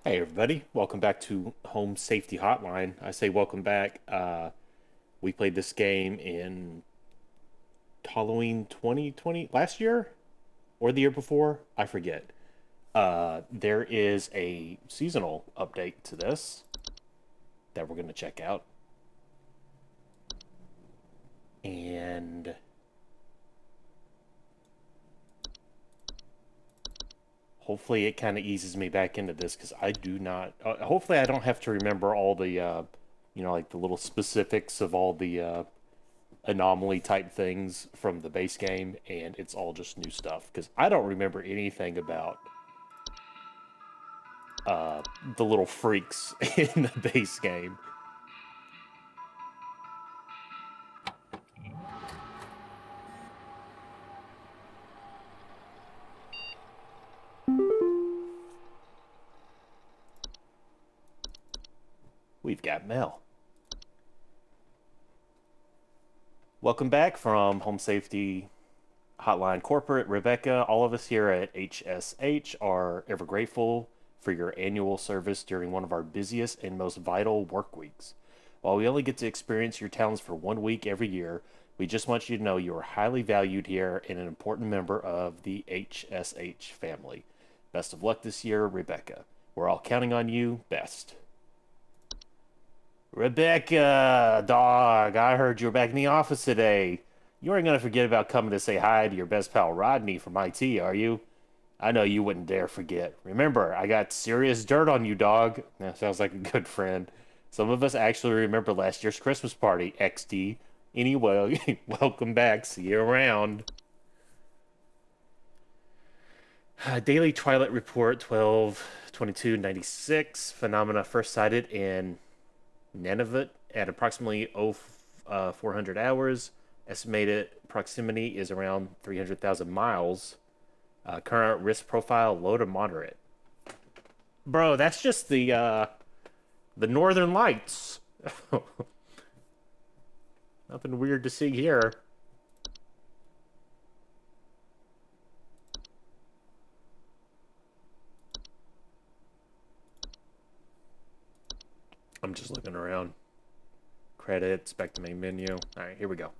Hey everybody, welcome back to Home Safety Hotline. I say welcome back. We played this game in Halloween 2020 last year or the year before, I forget. There is a seasonal update to this that we're going to check out. And hopefully it kind of eases me back into this because I do not hopefully I don't have to remember all the like the little specifics of all the anomaly type things from the base game, and it's all just new stuff because I don't remember anything about the little freaks in the base game. We've got Mel. Welcome back from Home Safety Hotline Corporate. Rebecca, all of us here at HSH are ever grateful for your annual service during one of our busiest and most vital work weeks. While we only get to experience your talents for 1 week every year, we just want you to know you are highly valued here and an important member of the HSH family. Best of luck this year, Rebecca. We're all counting on you. Best. Rebecca, dog, I heard you were back in the office today. You aren't going to forget about coming to say hi to your best pal Rodney from IT, are you? I know you wouldn't dare forget. Remember, I got serious dirt on you, dog. That sounds like a good friend. Some of us actually remember last year's Christmas party, XD. Anyway, welcome back. See you around. Daily Twilight Report 12/22/96. Phenomena first sighted in Nunavut at approximately 0400 hours. Estimated proximity is around 300,000 miles. Current risk profile low to moderate. Bro, that's just the Northern Lights. Nothing weird to see here. I'm just looking around. Credits, back to main menu. All right, here we go.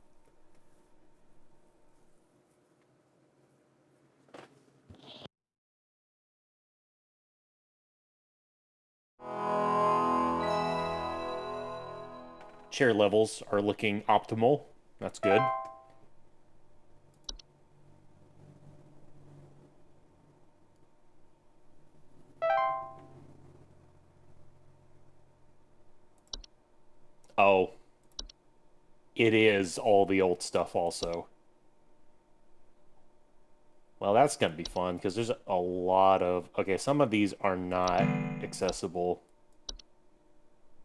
Chair levels are looking optimal. That's good. Oh, it is all the old stuff also. Well, that's going to be fun because there's a lot of... Okay, some of these are not accessible,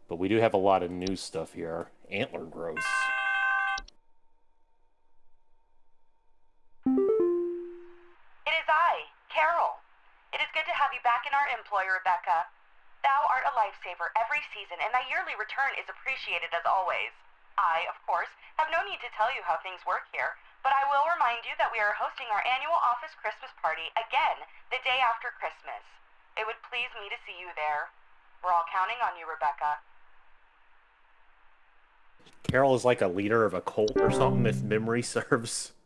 but we do have a lot of new stuff here. Antler growths. It is I, Carol. It is good to have you back in our employ, Rebecca. Thou art a lifesaver every season, and thy yearly return is appreciated as always. I, of course, have no need to tell you how things work here, but I will remind you that we are hosting our annual office Christmas party again the day after Christmas. It would please me to see you there. We're all counting on you, Rebecca. Carol is like a leader of a cult or something, if memory serves.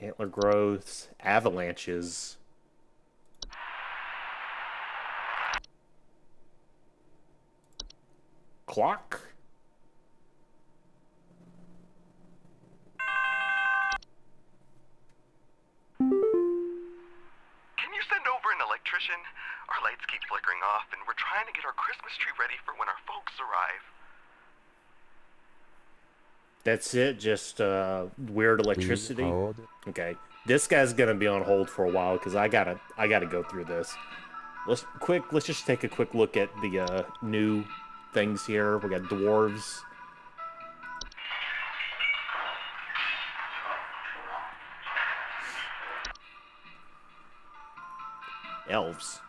Antler growths, avalanches. Clock? Can you send over an electrician? Our lights keep flickering off, and we're trying to get our Christmas tree ready for when our folks arrive. That's it, just weird electricity. Okay. This guy's gonna be on hold for a while because I gotta go through this. Let's just take a quick look at the new things here. We got dwarves. Elves.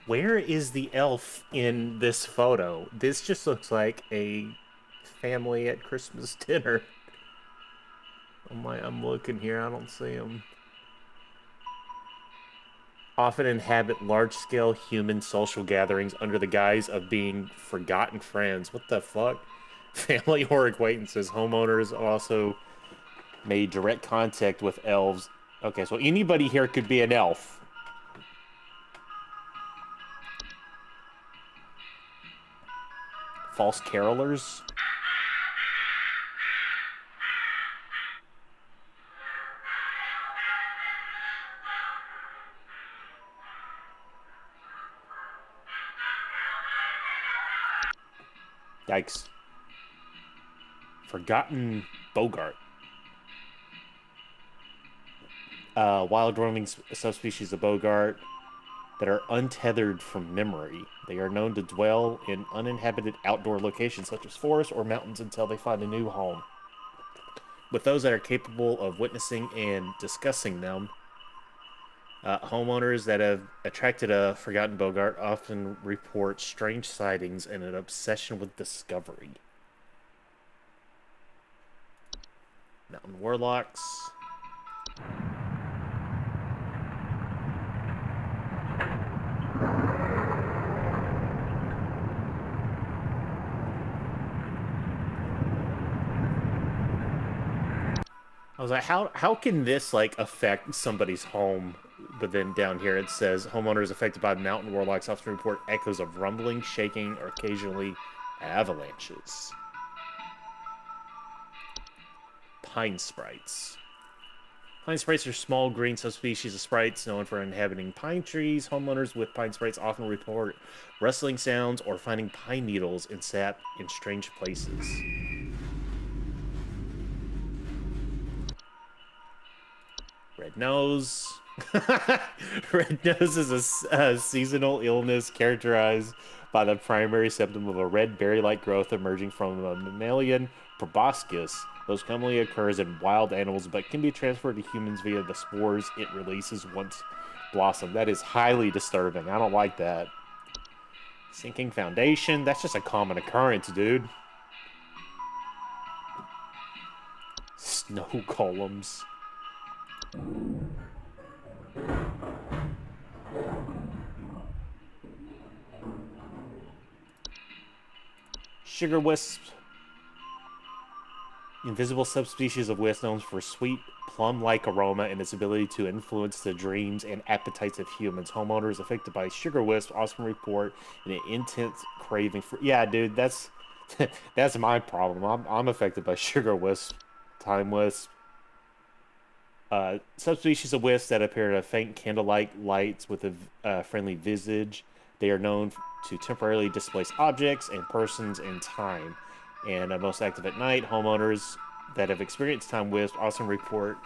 Where is the elf in this photo? This just looks like a family at Christmas dinner. I'm looking here. I don't see them. Often inhabit large-scale human social gatherings under the guise of being forgotten friends. What the fuck? Family or acquaintances. Homeowners also made direct contact with elves. Okay, so anybody here could be an elf. False carolers. Yikes. Forgotten Bogart. Wild roaming subspecies of Bogart that are untethered from memory. They are known to dwell in uninhabited outdoor locations such as forests or mountains until they find a new home. With those that are capable of witnessing and discussing them, homeowners that have attracted a forgotten Bogart often report strange sightings and an obsession with discovery. Mountain warlocks. I was like, how can this like affect somebody's home? But then down here it says homeowners affected by mountain warlocks often report echoes of rumbling, shaking, or occasionally avalanches. Pine sprites. Pine sprites are small green subspecies of sprites known for inhabiting pine trees. Homeowners with pine sprites often report rustling sounds or finding pine needles and sap in strange places. Red nose. Red nose is a seasonal illness characterized by the primary symptom of a red berry-like growth emerging from a mammalian proboscis. Those commonly occurs in wild animals, but can be transferred to humans via the spores it releases once blossom. That is highly disturbing. I don't like that. Sinking foundation. That's just a common occurrence, dude. Snow golems. Sugar wisp. Invisible subspecies of wisp known for sweet plum-like aroma and its ability to influence the dreams and appetites of humans. Homeowners affected by sugar wisp often report an intense craving for. Yeah, dude, that's that's my problem. I'm affected by sugar wisp, time wisp. Subspecies of wisps that appear to faint candlelight lights with a friendly visage. They are known to temporarily displace objects and persons in time, and most active at night. Homeowners that have experienced time wisp often report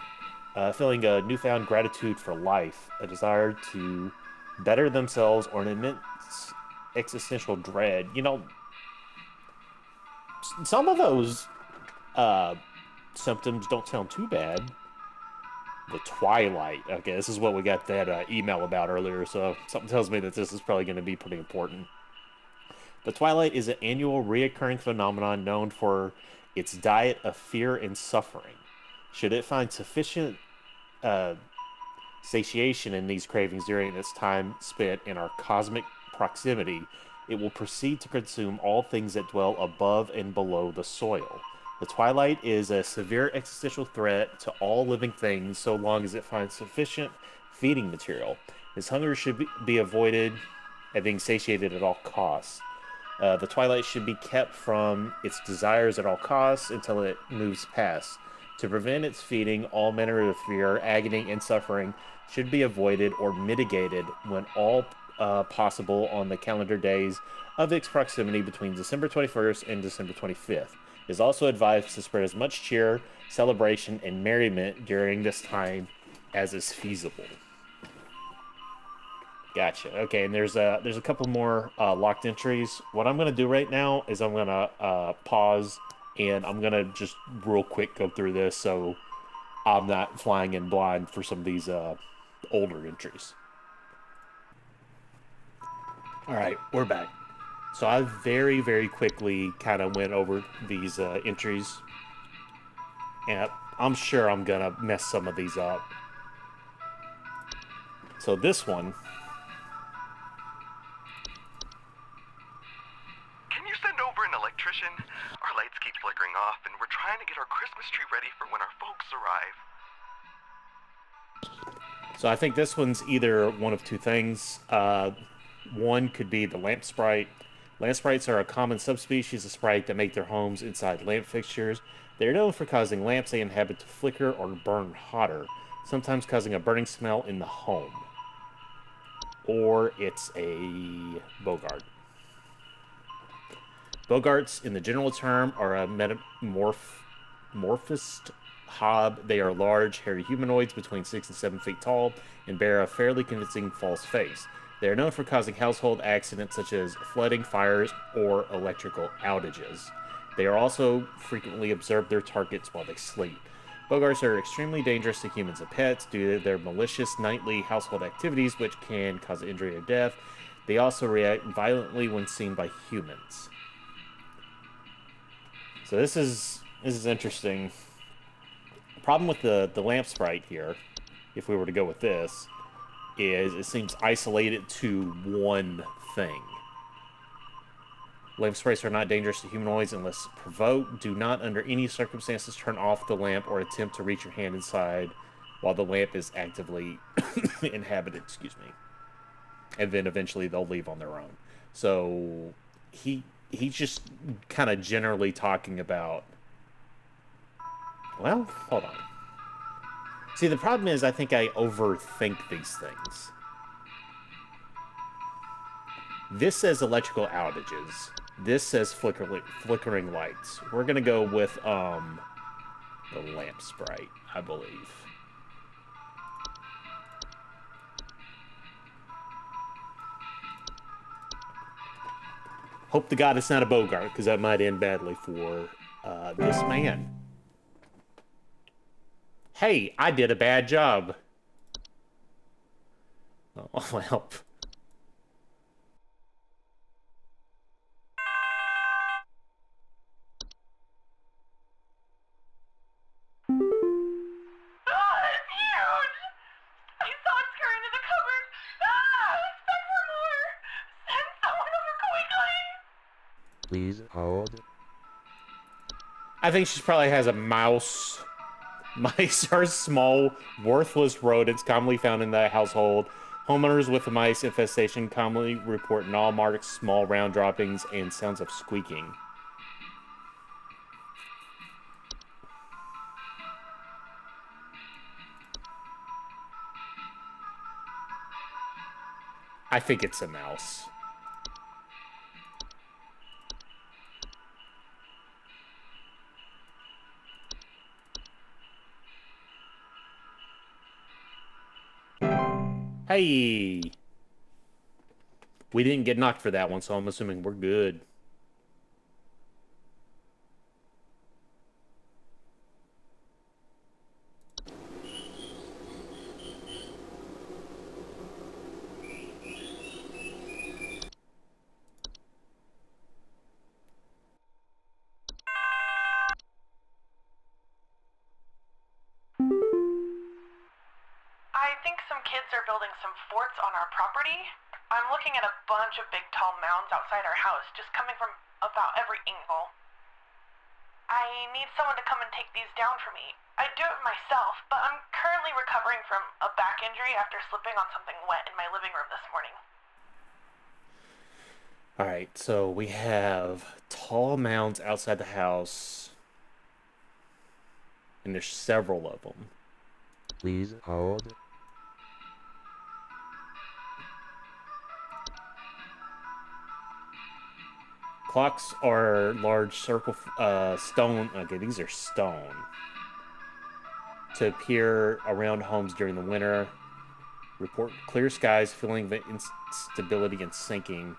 feeling a newfound gratitude for life, a desire to better themselves, or an immense existential dread. You know, some of those uh, symptoms don't sound too bad. The Twilight. Okay, this is what we got that email about earlier, so something tells me that this is probably going to be pretty important. The Twilight is an annual reoccurring phenomenon known for its diet of fear and suffering. Should it find sufficient uh, satiation in these cravings during its time spent in our cosmic proximity, it will proceed to consume all things that dwell above and below the soil. The Twilight is a severe existential threat to all living things so long as it finds sufficient feeding material. Its hunger should be avoided and being satiated at all costs. The Twilight should be kept from its desires at all costs until it moves past. To prevent its feeding, all manner of fear, agony, and suffering should be avoided or mitigated when all possible on the calendar days of its proximity between December 21st and December 25th. It is also advised to spread as much cheer, celebration, and merriment during this time as is feasible. Gotcha. Okay, and there's a couple more locked entries. What I'm gonna do right now is I'm gonna pause and I'm gonna just real quick go through this so I'm not flying in blind for some of these older entries. All right, we're back. So I very quickly kind of went over these entries, and I'm sure I'm gonna mess some of these up. So this one, Can you send over an electrician? Our lights keep flickering off, and we're trying to get our Christmas tree ready for when our folks arrive. so I think this one's either one of two things. One could be the lamp sprite. Lamp sprites are a common subspecies of sprite that make their homes inside lamp fixtures. They are known for causing lamps they inhabit to flicker or burn hotter, sometimes causing a burning smell in the home. Or it's a Bogart. Bogarts, in the general term, are a metamorphosed hob. They are large, hairy humanoids between 6 and 7 feet tall and bear a fairly convincing false face. They are known for causing household accidents such as flooding, fires, or electrical outages. They are also frequently observed their targets while they sleep. Bogarts are extremely dangerous to humans and pets due to their malicious nightly household activities, which can cause injury or death. They also react violently when seen by humans. So this is interesting. The problem with the lamp sprite here, if we were to go with this, is it seems isolated to one thing. Lamp sprites are not dangerous to humanoids unless provoked. Do not, under any circumstances, turn off the lamp or attempt to reach your hand inside while the lamp is actively inhabited. Excuse me. And then eventually they'll leave on their own. So he's just kind of generally talking about. Well, hold on. See, the problem is I think I overthink these things. This says electrical outages. This says flickering lights. We're gonna go with the lamp sprite, I believe. Hope to God it's not a Bogart, because that might end badly for this man. Hey, I did a bad job. Oh, well. Ah, it's huge! I saw it scurry into the cupboard. Ah, expect for more! Send someone over quickly! Please hold. I think she probably has a mouse. Mice are small, worthless rodents commonly found in the household. Homeowners with a mice infestation commonly report gnaw marks, small round droppings, and sounds of squeaking. I think it's a mouse. Hey! We didn't get knocked for that one, so I'm assuming we're good. I think some kids are building some forts on our property. I'm looking at a bunch of big tall mounds outside our house, just coming from about every angle. I need someone to come and take these down for me. I'd do it myself, but I'm currently recovering from a back injury after slipping on something wet in my living room this morning. All right, so we have tall mounds outside the house, and there's several of them. Please hold. Clocks are large circle stone. Okay, these are stone. To appear around homes during the winter. Report clear skies, feeling the instability and sinking.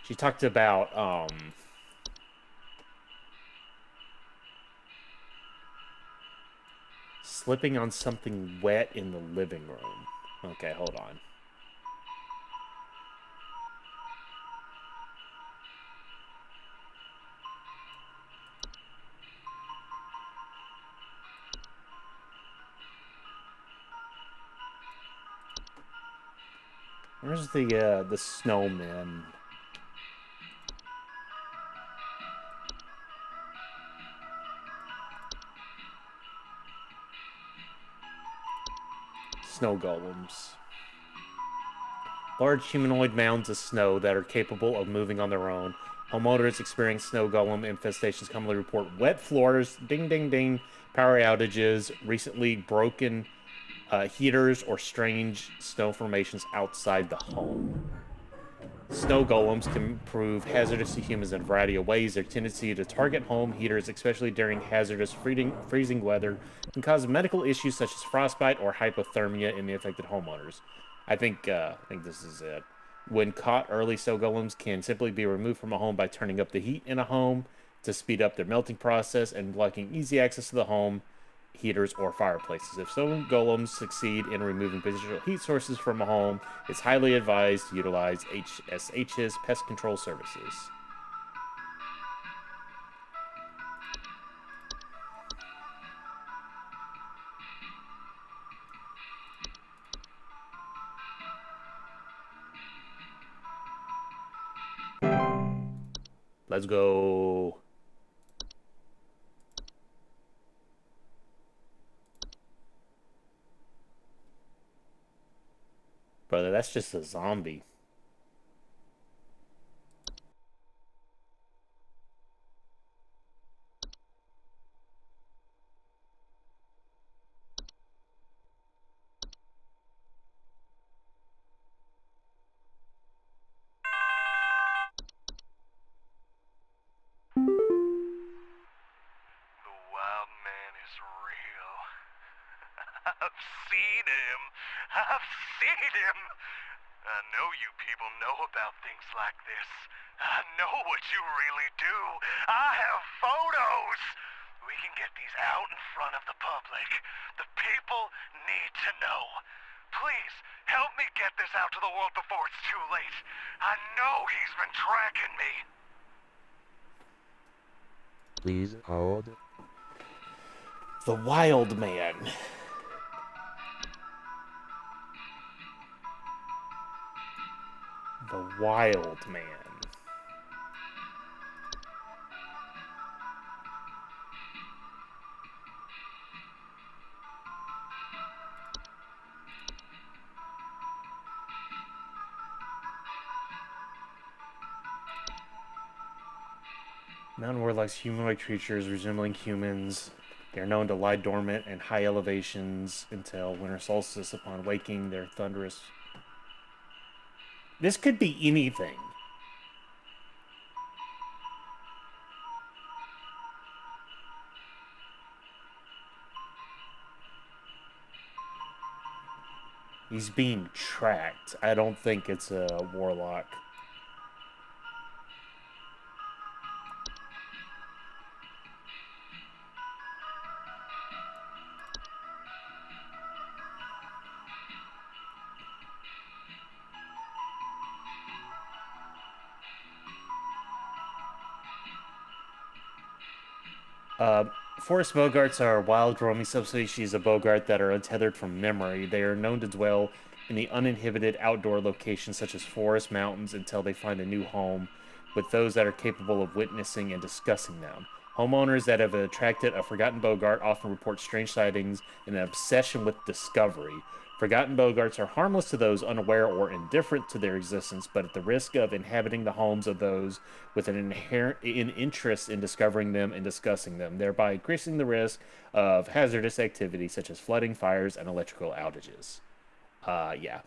She talked about slipping on something wet in the living room. Okay, hold on. Where's the snowmen? Snow golems. Large humanoid mounds of snow that are capable of moving on their own. Homeowners experiencing snow golem infestations commonly report wet floors, ding ding ding, power outages, recently broken heaters, or strange snow formations outside the home. Snow golems can prove hazardous to humans in a variety of ways. Their tendency to target home heaters, especially during hazardous freezing weather, can cause medical issues such as frostbite or hypothermia in the affected homeowners. I think this is it. When caught early, snow golems can simply be removed from a home by turning up the heat in a home to speed up their melting process and blocking easy access to the home heaters, or fireplaces. If snow golems succeed in removing potential heat sources from a home, it's highly advised to utilize HSH's pest control services. Let's go. Brother, that's just a zombie. The wild man is real. I've seen him. I've seen him. I know you people know about things like this. I know what you really do. I have photos. We can get these out in front of the public. The people need to know. Please, help me get this out to the world before it's too late. I know he's been tracking me. Please hold. The Wild Man. The Wild Man. Mountain warlocks, humanoid creatures resembling humans. They are known to lie dormant in high elevations until winter solstice. Upon waking, their thunderous. This could be anything. He's being tracked. I don't think it's a warlock. Uh, Forest bogarts are wild roaming subspecies of bogart that are untethered from memory. They are known to dwell in the uninhibited outdoor locations such as forests, mountains, until they find a new home, with those that are capable of witnessing and discussing them. Homeowners that have attracted a forgotten bogart often report strange sightings and an obsession with discovery. Forgotten bogarts are harmless to those unaware or indifferent to their existence, but at the risk of inhabiting the homes of those with an inherent interest in discovering them and discussing them, thereby increasing the risk of hazardous activity such as flooding, fires, and electrical outages. Yeah.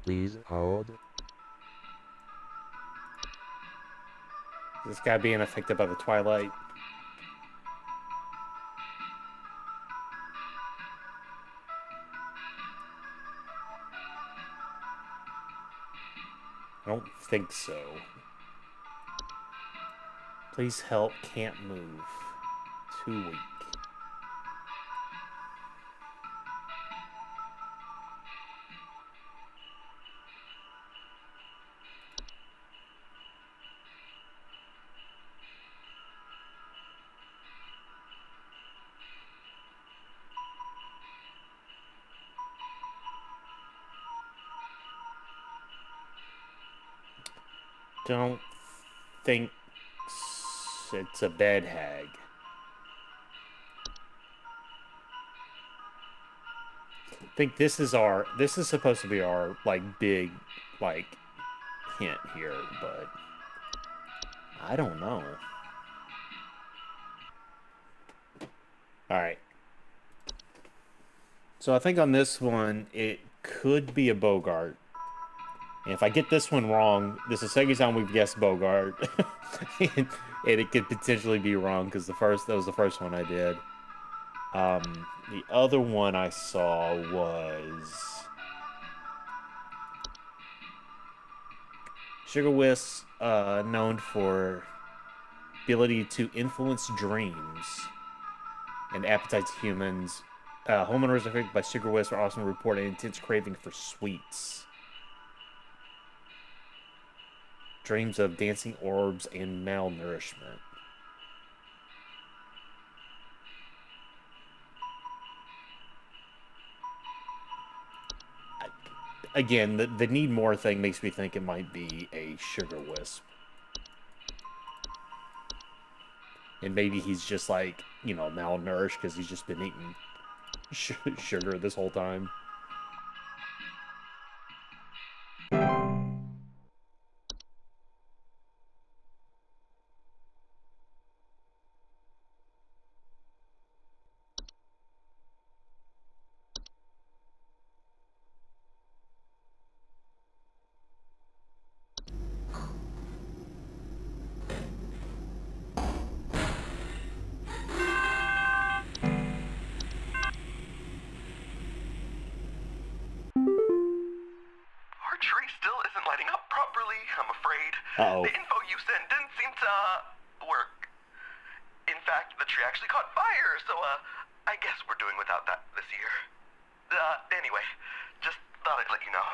Please hold. This guy being affected by the twilight. I don't think so. Please help. Can't move. Too weak. Don't think it's a bed hag. I think this is supposed to be our like big like hint here, but I don't know. All right. So I think on this one it could be a Bogart. And if I get this one wrong, this is the second time we've guessed Bogart. and it could potentially be wrong because that was the first one I did. The other one I saw was Sugar Wisp, known for ability to influence dreams and appetites of humans. Homeowners affected by Sugar Wisp are often reported intense craving for sweets. Dreams of dancing orbs and malnourishment. Again, the need more thing makes me think it might be a Sugar Wisp. And maybe he's just like, malnourished because he's just been eating sugar this whole time. Our tree still isn't lighting up properly, I'm afraid. Uh-oh. The info you sent didn't seem to, work. In fact, the tree actually caught fire, so, I guess we're doing without that this year. Anyway, just thought I'd let you know.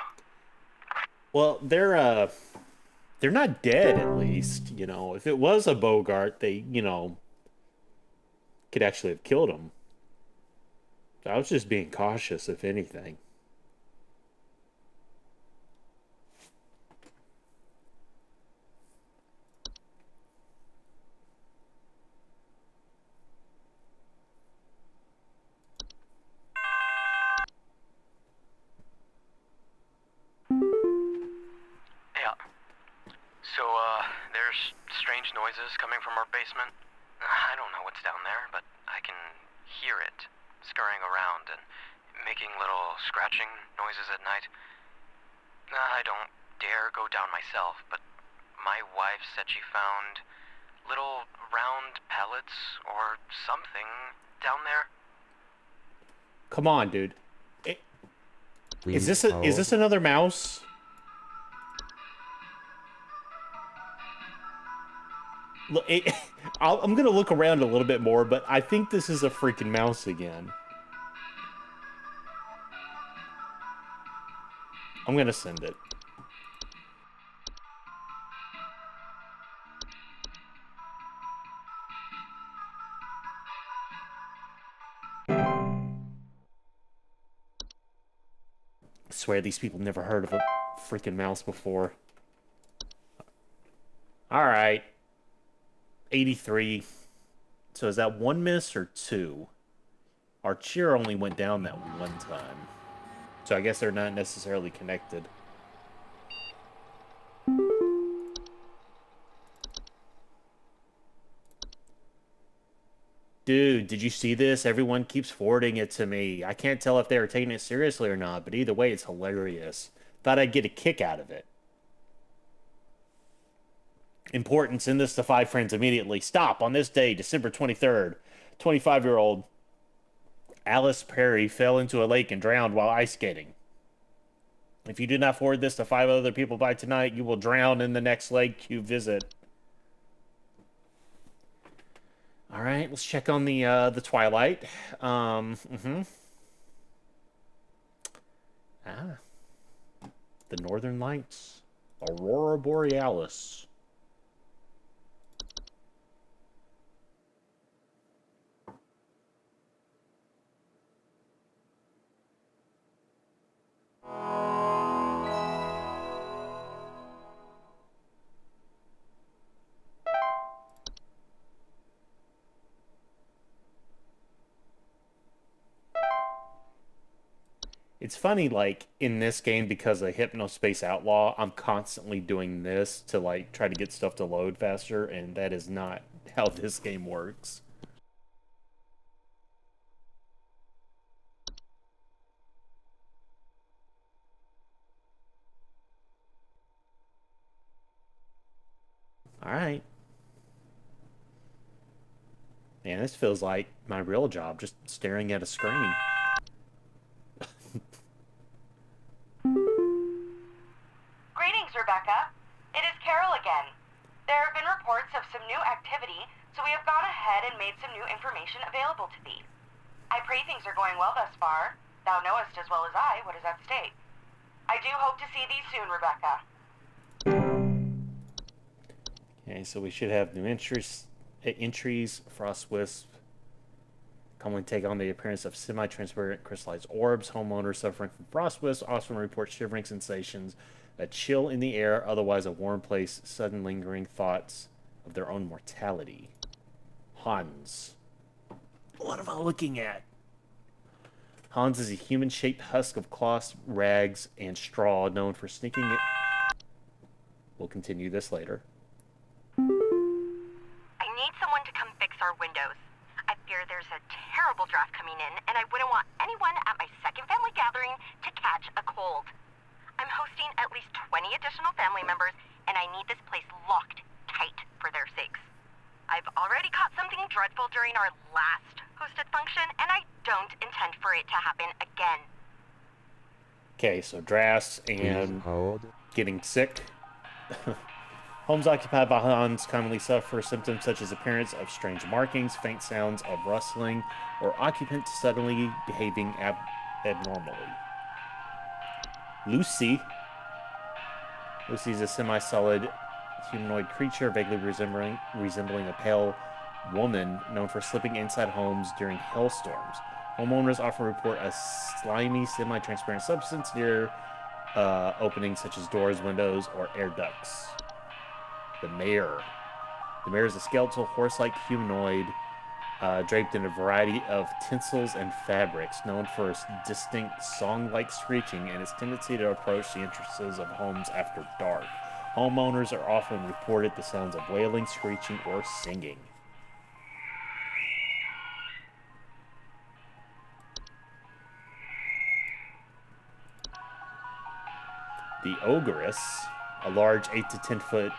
Well, they're not dead at least. If it was a Bogart, they could actually have killed him. So I was just being cautious, if anything. Yeah. So, there's strange noises coming from our basement. I don't know what's down there, but I can hear it scurrying around and making little scratching noises at night. I don't dare go down myself, but my wife said she found little round pellets or something down there. Come on, dude. Please Is hold. this another mouse? Look, I'm gonna look around a little bit more, but I think this is a freaking mouse again. I'm gonna send it. I swear these people never heard of a freaking mouse before. All right, 83. So is that one miss or two? Our cheer only went down that one time. So I guess they're not necessarily connected. Dude, did you see this? Everyone keeps forwarding it to me. I can't tell if they are taking it seriously or not, but either way, it's hilarious. Thought I'd get a kick out of it. Important, send this to 5 friends immediately. Stop. On this day, December 23rd, 25-year-old Alice Perry fell into a lake and drowned while ice skating. If you do not forward this to 5 other people by tonight, you will drown in the next lake you visit. All right, let's check on the Twilight. The Northern Lights, Aurora Borealis. It's funny, like, in this game, because of Hypnospace Outlaw, I'm constantly doing this to, like, try to get stuff to load faster, and that is not how this game works. Alright. Man, this feels like my real job, just staring at a screen. Greetings, Rebecca. It is Carol again. There have been reports of some new activity, so we have gone ahead and made some new information available to thee. I pray things are going well thus far. Thou knowest as well as I what is at stake. I do hope to see thee soon, Rebecca. Okay, so we should have new entries. Frost Wisp commonly take on the appearance of semi-transparent crystallized orbs. Homeowners suffering from frost wisp often report shivering sensations, a chill in the air, otherwise a warm place, sudden lingering thoughts of their own mortality. Hans. What am I looking at? Hans is a human-shaped husk of cloth, rags, and straw known for sneaking it. We'll continue this later. I need someone to come fix our windows. I fear there's a terrible draft coming in, and I wouldn't want anyone at my second family gathering to catch a cold. I'm hosting at least 20 additional family members, and I need this place locked tight for their sakes. I've already caught something dreadful during our last hosted function, and I don't intend for it to happen again. Okay, so drafts and getting sick. Homes occupied by Hans commonly suffer symptoms such as appearance of strange markings, faint sounds of rustling, or occupants suddenly behaving abnormally. Lucy. Lucy is a semi-solid humanoid creature vaguely resembling a pale woman known for slipping inside homes during hailstorms. Homeowners often report a slimy, semi-transparent substance near openings such as doors, windows, or air ducts. The Mayor. The Mayor is a skeletal, horse-like humanoid draped in a variety of tinsels and fabrics, known for its distinct song-like screeching and its tendency to approach the entrances of homes after dark. Homeowners are often reported the sounds of wailing, screeching, or singing. The Ogress, a large 8 to 10 foot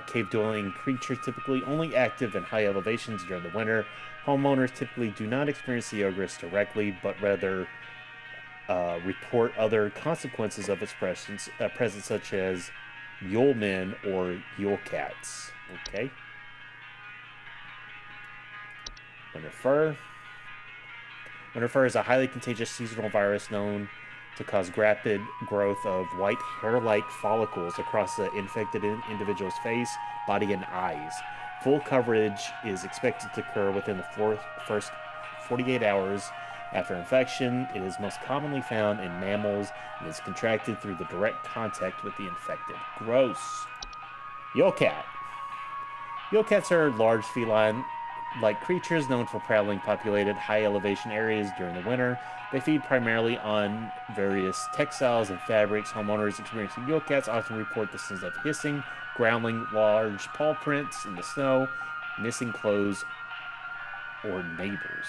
cave-dwelling creature typically only active in high elevations during the winter. Homeowners typically do not experience the Ogress directly, but rather report other consequences of its presence such as Yule men or Yule cats. Okay. Winter fur. Winter fur is a highly contagious seasonal virus known to cause rapid growth of white hair-like follicles across the infected individual's face, body, and eyes. Full coverage is expected to occur within the first 48 hours after infection. It is most commonly found in mammals and is contracted through the direct contact with the infected. Gross. Yule cat. Yule cats are large feline-like creatures known for prowling populated high-elevation areas during the winter. They feed primarily on various textiles and fabrics. Homeowners experiencing Yule cats often report the sense of hissing, growling, large paw prints in the snow, missing clothes, or neighbors.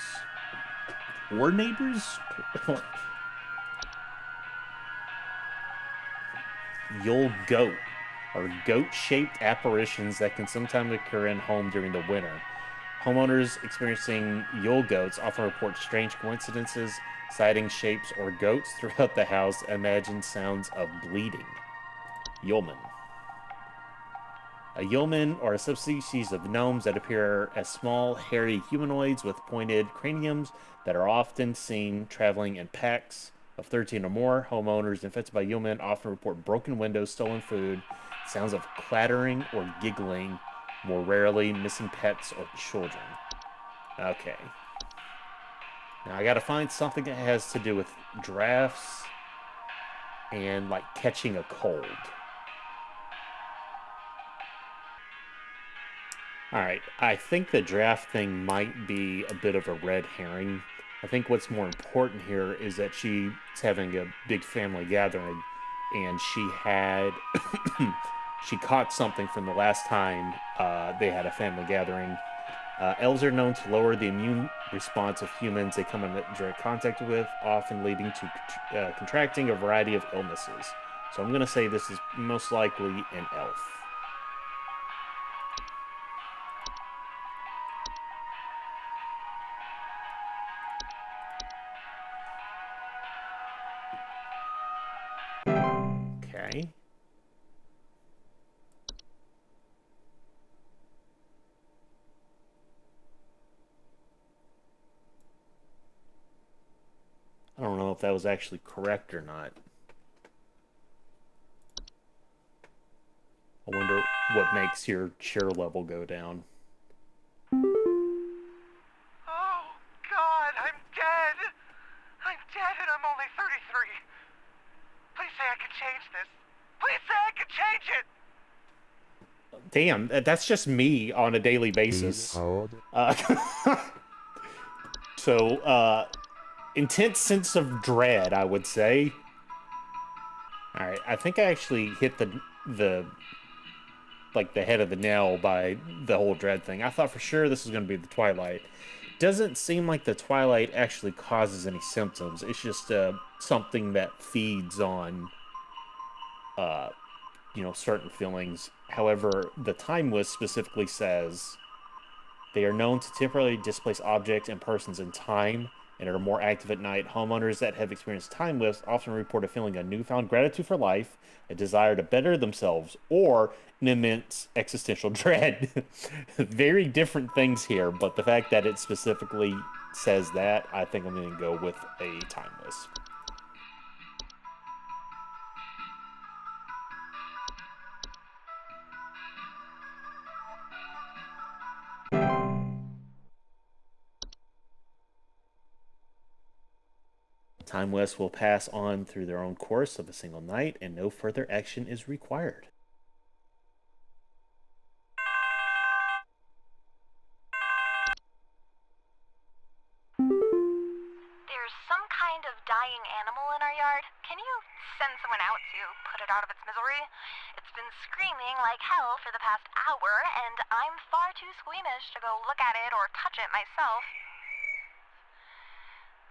Or neighbors? Yule goat, are goat-shaped apparitions that can sometimes occur in home during the winter. Homeowners experiencing Yule goats often report strange coincidences, sighting shapes or goats throughout the house. Imagine sounds of bleeding. Yuleman. A yeoman are a subspecies of gnomes that appear as small, hairy humanoids with pointed craniums that are often seen traveling in packs of 13 or more. Homeowners infected by yeomen often report broken windows, stolen food, sounds of clattering or giggling, more rarely missing pets or children. Okay. Now I gotta find something that has to do with drafts and like catching a cold. All right, I think the draft thing might be a bit of a red herring. I think what's more important here is that she's having a big family gathering and she had she caught something from the last time they had a family gathering. Elves are known to lower the immune response of humans they come into direct contact with, often leading to contracting a variety of illnesses. So I'm going to say this is most likely an elf. Okay. I don't know if that was actually correct or not. I wonder what makes your cheer level go down. Oh, God, I'm dead. I'm dead and I'm only 33. Please say I can change this. Please say I can change it. Damn, that's just me on a daily Please basis. hold. Uh, so, intense sense of dread, I would say. All right, I think I actually hit the like the head of the nail by the whole dread thing. I thought for sure this was going to be the Twilight. Doesn't seem like the Twilight actually causes any symptoms. It's just something that feeds on, uh, certain feelings. However, the Time Wisp specifically says they are known to temporarily displace objects and persons in time and are more active at night. Homeowners that have experienced time wisps often report a feeling of newfound gratitude for life, a desire to better themselves, or an immense existential dread. Very different things here, but the fact that it specifically says that, I think I'm going to go with a time wisp. Time Wisps will pass on through their own course of a single night, and no further action is required. There's some kind of dying animal in our yard. Can you send someone out to put it out of its misery? It's been screaming like hell for the past hour, and I'm far too squeamish to go look at it or touch it myself.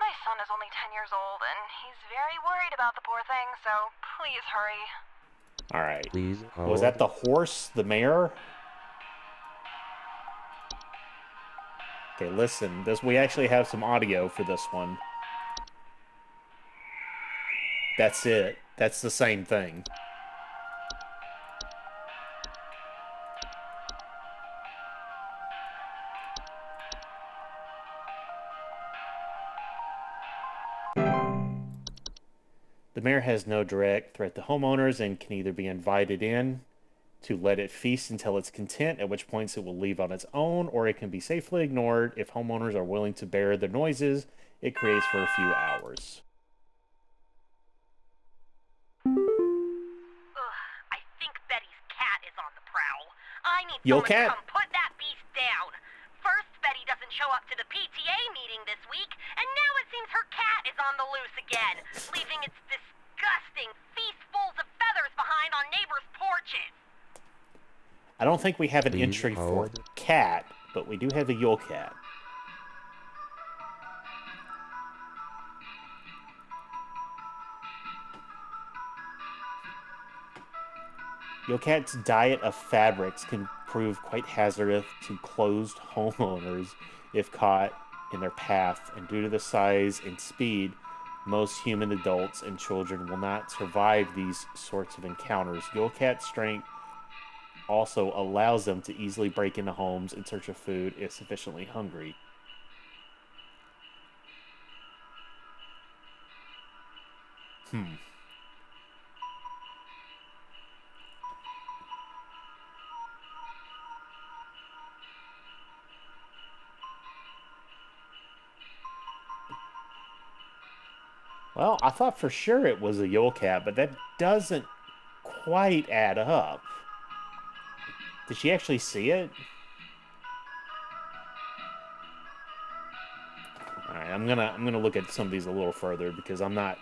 My son is only 10 years old, and he's very worried about the poor thing, so please hurry. All right. Please hold. Was that the horse, the mare? Okay, listen. We actually have some audio for this one. That's it. That's the same thing. The mare has no direct threat to homeowners and can either be invited in to let it feast until it's content, at which points it will leave on its own, or it can be safely ignored if homeowners are willing to bear the noises it creates for a few hours. Ugh, I think Betty's cat is on the prowl. I need Yo, someone cat. to come put that beast down. First, Betty doesn't show up to the PTA meeting this week, and now it seems her cat is on the loose again, leaving its disgusting feastfuls of feathers behind on neighbors' porches. I don't think we have an Please entry for hold. cat, but we do have a Yule cat. Yolcat's diet of fabrics can prove quite hazardous to closed homeowners if caught in their path, and due to the size and speed, most human adults and children will not survive these sorts of encounters. Yolcat's strength also allows them to easily break into homes in search of food if sufficiently hungry. Hmm. Well, I thought for sure it was a Yolcat, but that doesn't quite add up. Did she actually see it? All right, I'm gonna look at some of these a little further because I'm not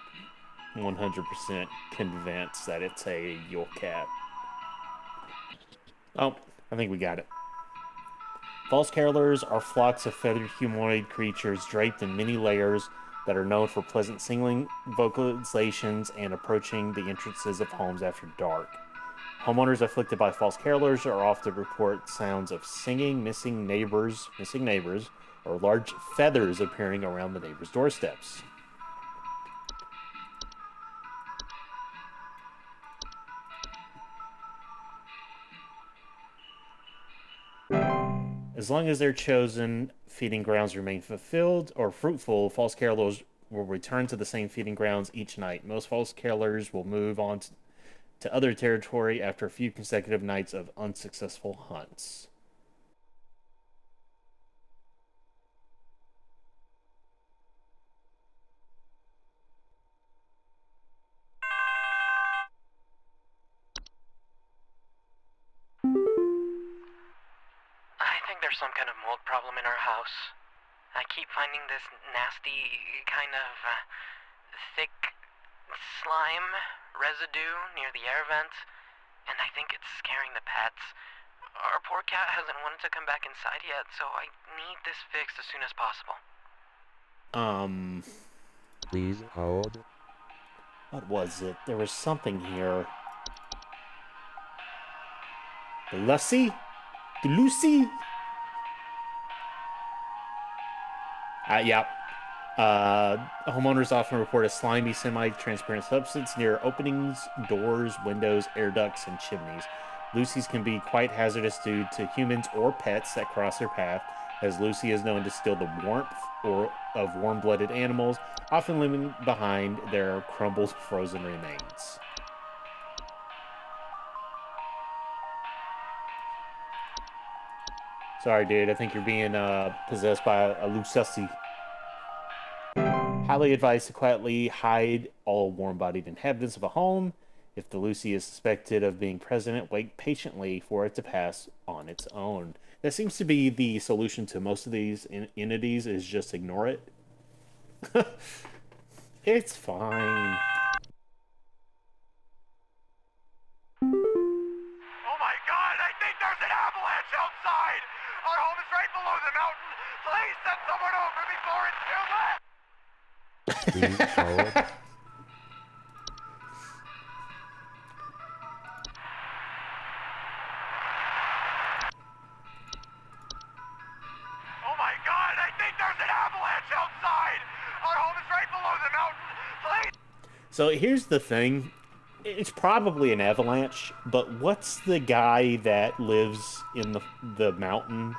100% convinced that it's a Yolcat. Oh, I think we got it. False carolers are flocks of feathered humanoid creatures draped in many layers that are known for pleasant singing vocalizations and approaching the entrances of homes after dark. Homeowners afflicted by false carolers are often report sounds of singing, missing neighbors, or large feathers appearing around the neighbors' doorsteps. As long as their chosen feeding grounds remain fulfilled or fruitful, false carolers will return to the same feeding grounds each night. Most false carolers will move on to other territory after a few consecutive nights of unsuccessful hunts. I think there's some kind of mold problem in our house. I keep finding this nasty, kind of thick slime residue near the air vent, and I think it's scaring the pets. Our poor cat hasn't wanted to come back inside yet, so I need this fixed as soon as possible. Um, Please hold. what was it? There was something here. The Lucy? The Lucy? Yeah. Homeowners often report a slimy, semi-transparent substance near openings, doors, windows, air ducts, and chimneys. Lucy's can be quite hazardous due to humans or pets that cross their path, as Lucy is known to steal the warmth of warm-blooded animals, often leaving behind their crumbled, frozen remains. Sorry, dude. I think you're being possessed by a Lucy. Highly advised to quietly hide all warm-bodied inhabitants of a home. If the Lucy is suspected of being present, wait patiently for it to pass on its own. That seems to be the solution to most of these entities, is just ignore it. It's fine. Oh my god, I think there's an avalanche outside! Our home is right below the mountain! Please send someone over before it's too late! Please hold. Oh my god, I think there's an avalanche outside! Our home is right below the mountain! Please! So here's the thing. It's probably an avalanche, but what's the guy that lives in the mountain?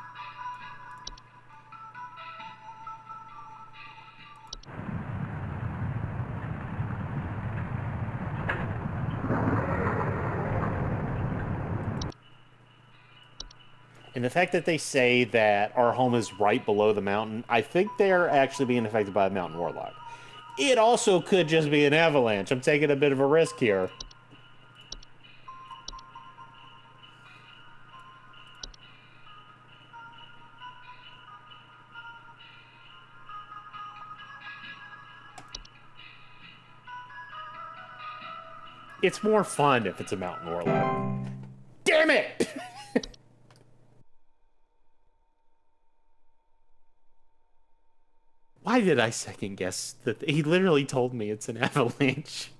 And the fact that they say that our home is right below the mountain, I think they're actually being affected by a mountain warlock. It also could just be an avalanche. I'm taking a bit of a risk here. It's more fun if it's a mountain warlock. Damn it! Why did I second guess that? He literally told me it's an avalanche.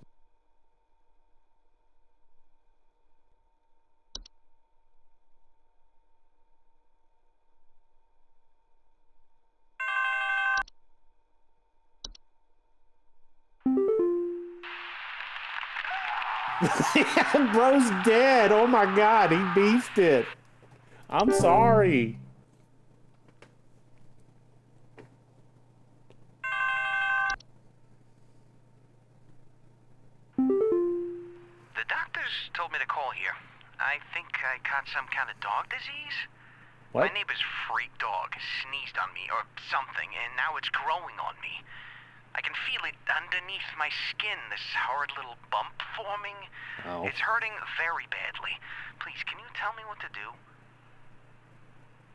Bro's dead. Oh my god, he beefed it. I'm sorry. The doctors told me to call here. I think I caught some kind of dog disease. What? My neighbor's freak dog sneezed on me or something, and now it's growing on me. I can feel it underneath my skin, this horrid little bump forming. Oh. It's hurting very badly. Please, can you tell me what to do?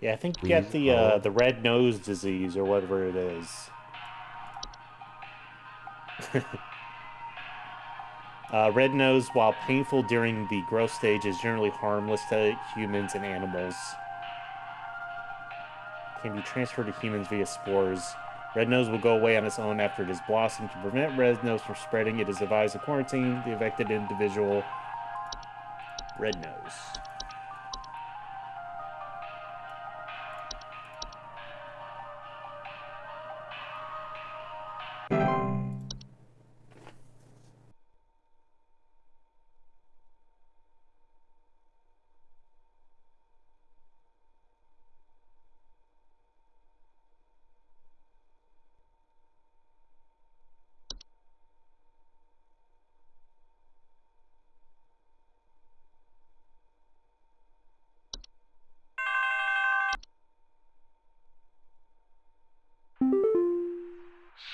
Yeah, I think you got Please hold. the red nose disease or whatever it is. Red nose, while painful during the growth stage, is generally harmless to humans and animals. Can be transferred to humans via spores. Red nose will go away on its own after it has blossomed. To prevent red nose from spreading, it is advised to quarantine the affected individual. Red nose.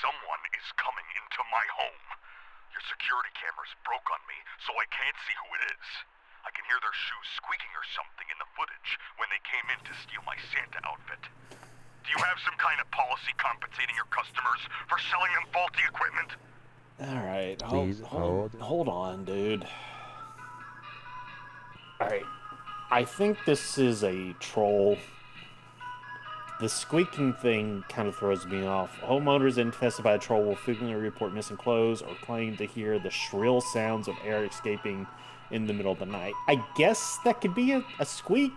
Someone is coming into my home. Your security cameras broke on me, so I can't see who it is. I can hear their shoes squeaking or something in the footage when they came in to steal my Santa outfit. Do you have some kind of policy compensating your customers for selling them faulty equipment? All right, Please hold. hold on, dude. All right, I think this is a troll. The squeaking thing kind of throws me off. Homeowners infested by a troll will frequently report missing clothes or claim to hear the shrill sounds of air escaping in the middle of the night. I guess that could be a squeak.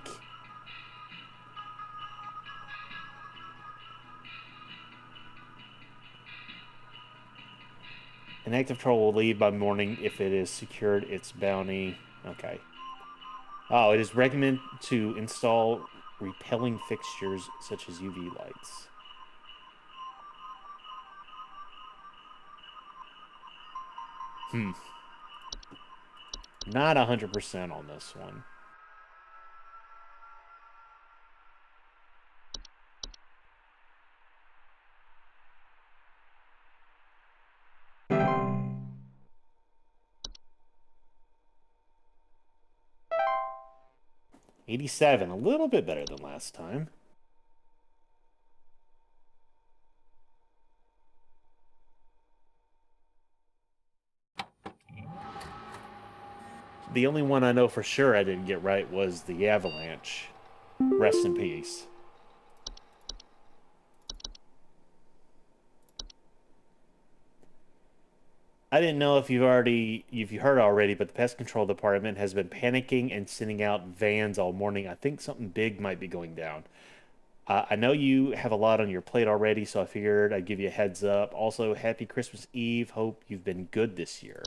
An active troll will leave by morning if it has secured its bounty. Okay. Oh, it is recommended to install repelling fixtures such as UV lights. Not 100% on this one. $87, a little bit better than last time. The only one I know for sure I didn't get right was the avalanche. Rest in peace. I didn't know if you heard already, but the pest control department has been panicking and sending out vans all morning. I think something big might be going down. I know you have a lot on your plate already, so I figured I'd give you a heads up. Also, happy Christmas Eve. Hope you've been good this year.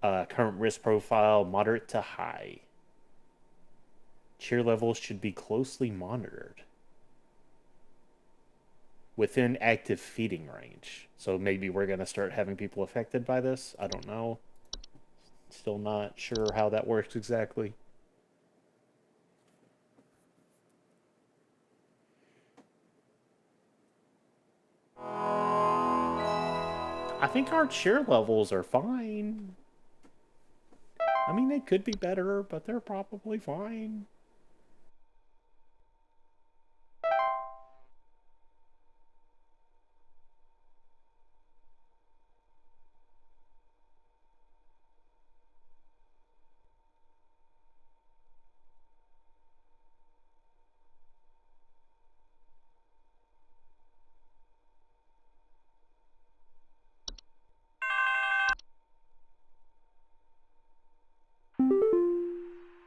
Current risk profile, moderate to high. Cheer levels should be closely monitored. Within active feeding range. So maybe we're going to start having people affected by this. I don't know. Still not sure how that works exactly. I think our cheer levels are fine. I mean, they could be better, but they're probably fine.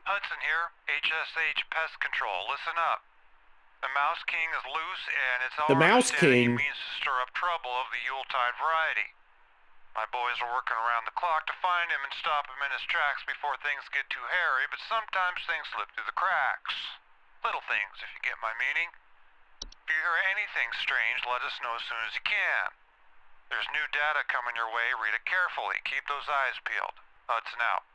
Hudson here, HSH Pest Control. Listen up. The Mouse King is loose, and it's The our Mouse understanding he King. means to stir up trouble of the Yuletide variety. My boys are working around the clock to find him and stop him in his tracks before things get too hairy, but sometimes things slip through the cracks. Little things, if you get my meaning. If you hear anything strange, let us know as soon as you can. There's new data coming your way. Read it carefully. Keep those eyes peeled. Hudson out.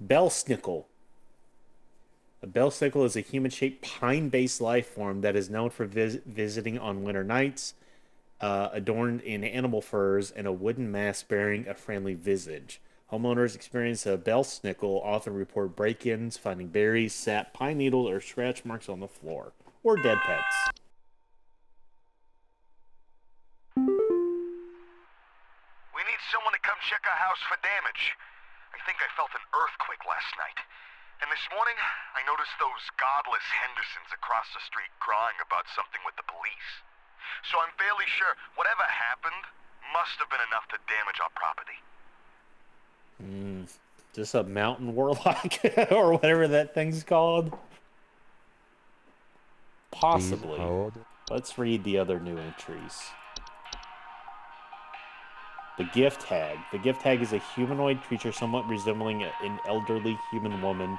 Bellsnickle. A bellsnickle is a human-shaped pine-based life form that is known for visiting on winter nights, adorned in animal furs and a wooden mask bearing a friendly visage. Homeowners experience a bellsnickle often report break-ins, finding berries, sap, pine needles, or scratch marks on the floor, or dead pets. We need someone to come check our house for damage. I think I felt an earthquake last night. And this morning, I noticed those godless Hendersons across the street crying about something with the police. So I'm fairly sure whatever happened must have been enough to damage our property. Just a mountain warlock or whatever that thing's called? Please Possibly. hold. Let's read the other new entries. The gift hag. The gift hag is a humanoid creature somewhat resembling an elderly human woman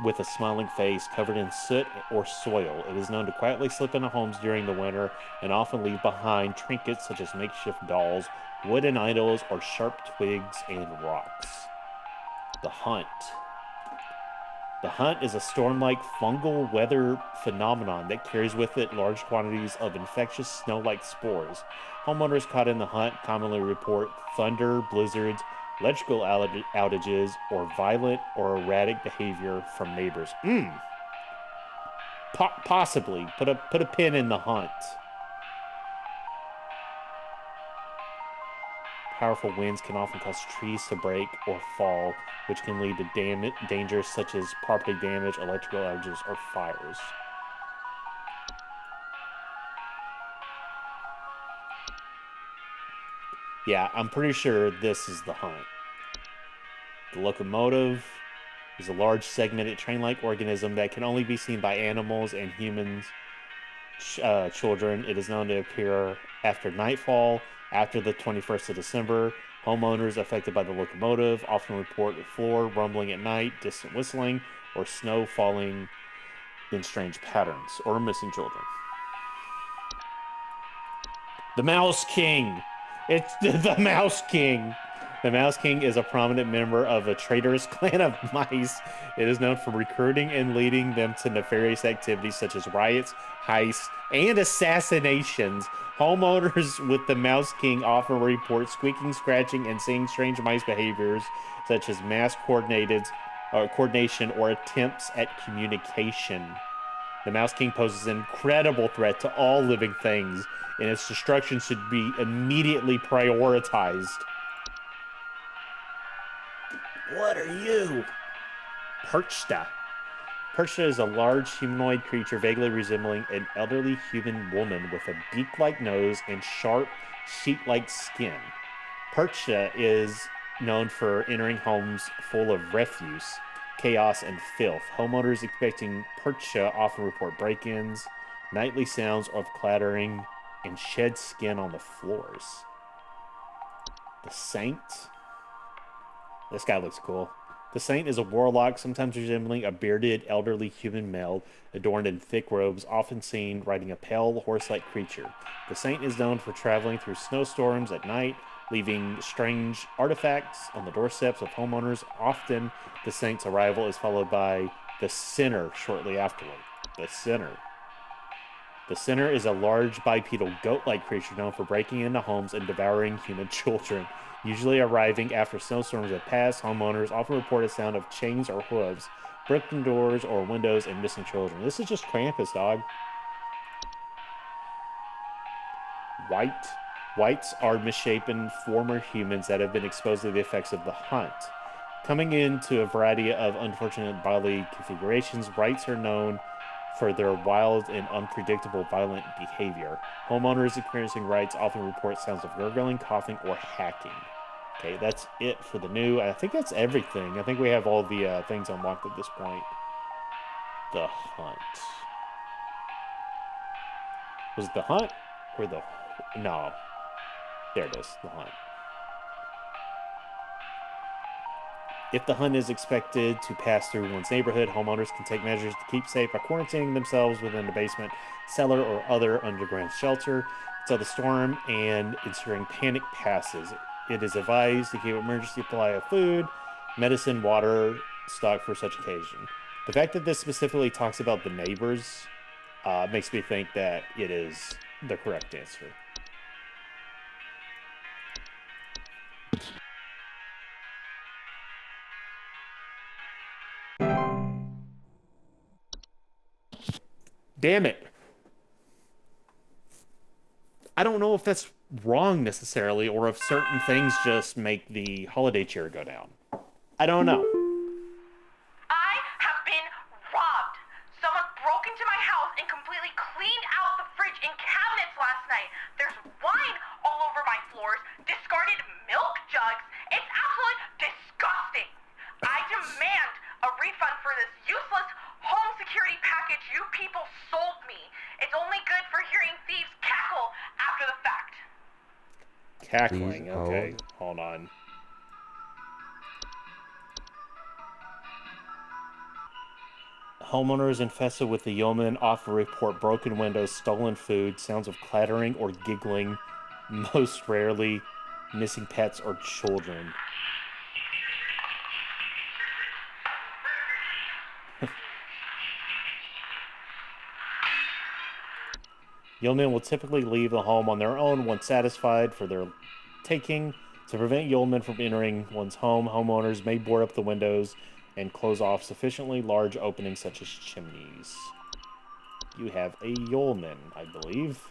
with a smiling face covered in soot or soil. It is known to quietly slip into homes during the winter and often leave behind trinkets such as makeshift dolls, wooden idols, or sharp twigs and rocks. The Hunt. The Hunt is a storm-like fungal weather phenomenon that carries with it large quantities of infectious snow-like spores. Homeowners caught in the Hunt commonly report thunder, blizzards, electrical outages, or violent or erratic behavior from neighbors. Possibly. Put a pin in the Hunt. Powerful winds can often cause trees to break or fall, which can lead to dangers such as property damage, electrical outages, or fires. Yeah, I'm pretty sure this is the Hunt. The locomotive is a large segmented train-like organism that can only be seen by animals and humans, children. It is known to appear after nightfall, after the 21st of December. Homeowners affected by the locomotive often report the floor rumbling at night, distant whistling, or snow falling in strange patterns, or missing children. The Mouse King! It's the Mouse King! The Mouse King is a prominent member of a traitorous clan of mice. It is known for recruiting and leading them to nefarious activities such as riots, heists, and assassinations. Homeowners with the Mouse King often report squeaking, scratching, and seeing strange mice behaviors such as mass coordination or attempts at communication. The Mouse King poses an incredible threat to all living things, and its destruction should be immediately prioritized. What are you? Perchta. Perchta is a large humanoid creature vaguely resembling an elderly human woman with a beak-like nose and sharp, sheet-like skin. Perchta is known for entering homes full of refuse, chaos, and filth. Homeowners expecting Perchta often report break-ins, nightly sounds of clattering, and shed skin on the floors. The Saint. This guy looks cool. The Saint is a warlock, sometimes resembling a bearded, elderly human male, adorned in thick robes, often seen riding a pale, horse-like creature. The Saint is known for traveling through snowstorms at night, leaving strange artifacts on the doorsteps of homeowners. Often, the Saint's arrival is followed by the Sinner shortly afterward. The Sinner. The Sinner is a large bipedal goat-like creature known for breaking into homes and devouring human children. Usually arriving after snowstorms have passed, homeowners often report a sound of chains or hooves, broken doors or windows, and missing children. This is just Krampus, dog. Whites are misshapen former humans that have been exposed to the effects of the Hunt. Coming into a variety of unfortunate bodily configurations, whites are known for their wild and unpredictable violent behavior. Homeowners experiencing rights often report sounds of gurgling, coughing, or hacking. Okay, that's it for the new. I think that's everything. I think we have all the things unlocked at this point. The Hunt. Was it the Hunt? Or the... No. There it is, the hunt. If the hunt is expected to pass through one's neighborhood, homeowners can take measures to keep safe by quarantining themselves within the basement, cellar, or other underground shelter until the storm and ensuring panic passes. It is advised to keep emergency supply of food, medicine, water stocked for such occasion. The fact that this specifically talks about the neighbors makes me think that it is the correct answer. Damn it. I don't know if that's wrong necessarily, or if certain things just make the holiday cheer go down. I don't know. I have been robbed. Someone broke into my house and completely cleaned out the fridge and cabinets last night. There's wine all over my floors, discarded milk jugs. It's absolutely disgusting. I demand a refund for this useless home security package you people sold me. It's only good for hearing thieves cackle after the fact. Cackling, Please okay. Hold on. Homeowners infested with the yeoman often report broken windows, stolen food, sounds of clattering or giggling, most rarely missing pets or children. Yeomen will typically leave the home on their own once satisfied for their taking. To prevent yeomen from entering one's home, homeowners may board up the windows and close off sufficiently large openings such as chimneys. You have a yeoman, I believe.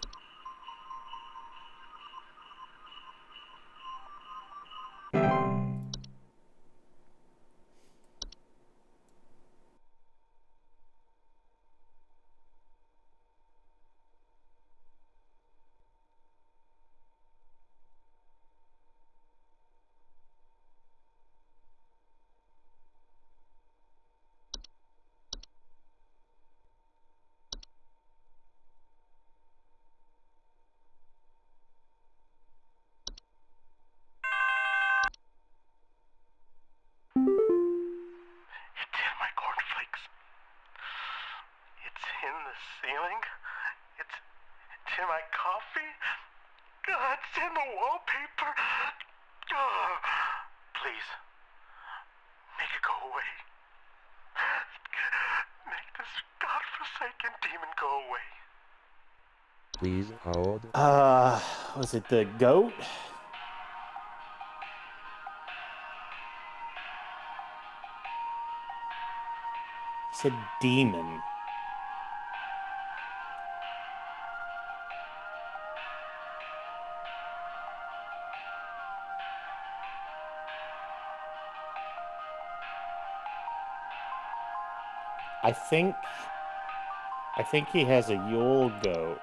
It's in my cornflakes. It's in the ceiling. It's in my coffee. God, it's in the wallpaper. Oh, please, make it go away. Make this godforsaken demon go away. Please hold. Was it the goat? He said demon. I think he has a Yule goat.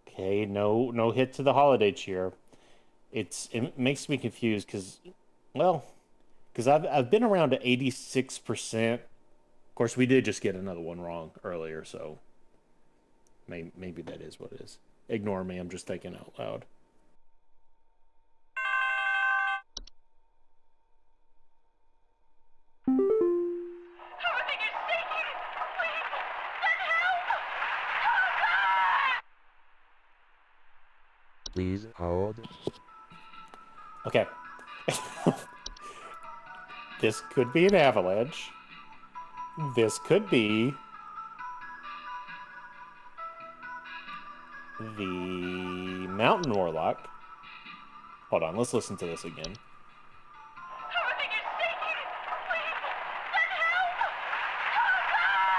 Okay, no hit to the holiday cheer. It makes me confused because, well, because I've been around to 86%. Of course, we did just get another one wrong earlier, so maybe that is what it is. Ignore me. I'm just thinking out loud. Everything is shaking! Please, send help! Oh, God! Please hold. Okay. This could be an avalanche. This could be the mountain warlock. Hold on, let's listen to this again. Everything is shaking! Please, send help! Oh, God!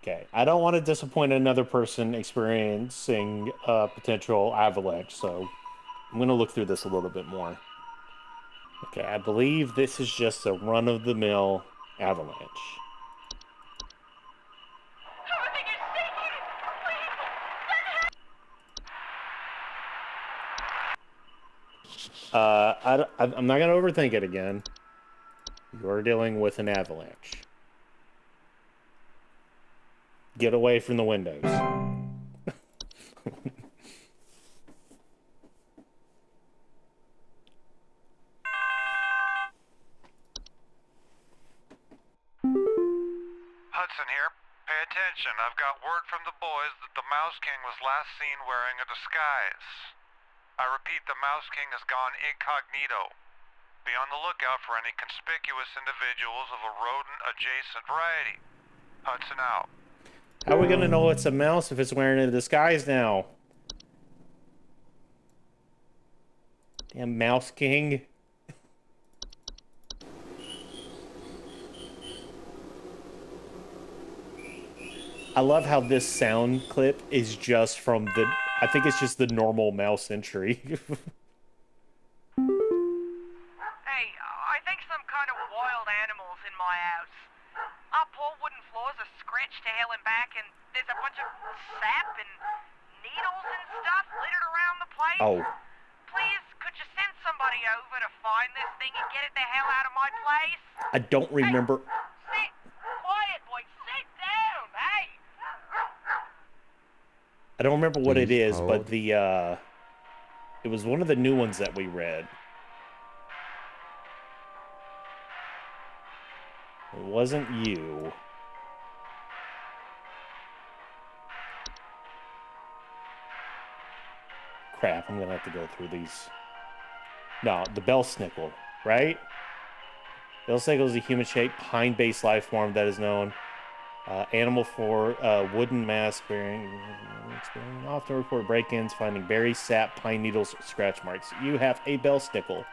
Okay, I don't want to disappoint another person experiencing a potential avalanche, so I'm going to look through this a little bit more. Okay, I believe this is just a run-of-the-mill avalanche. I'm not gonna overthink it again. You're dealing with an avalanche. Get away from the windows. Hudson here. Pay attention. I've got word from the boys that the Mouse King was last seen wearing a disguise. I repeat, the Mouse King has gone incognito. Be on the lookout for any conspicuous individuals of a rodent-adjacent variety. Hudson out. How are we gonna know it's a mouse if it's wearing a disguise now? Damn Mouse King. I love how this sound clip is just from the. I think it's just the normal mouse entry. Hey, I think some kind of wild animal's in my house. Our poor wooden floors are scratched to hell and back, and there's a bunch of sap and needles and stuff littered around the place. Oh. Please, could you send somebody over to find this thing and get it the hell out of my place? I don't remember. Sit quiet, boy. Sit down, hey! I don't remember what it Please is, but hold. it was one of the new ones that we read. It wasn't you. Crap, I'm gonna have to go through these. No, the Bellsnickle, right? Bellsnickle is a human-shaped, pine-based life form that is known. Animal for wooden mass bearing, often report break-ins, finding berries, sap, pine needles, scratch marks. You have a Bellsnickle.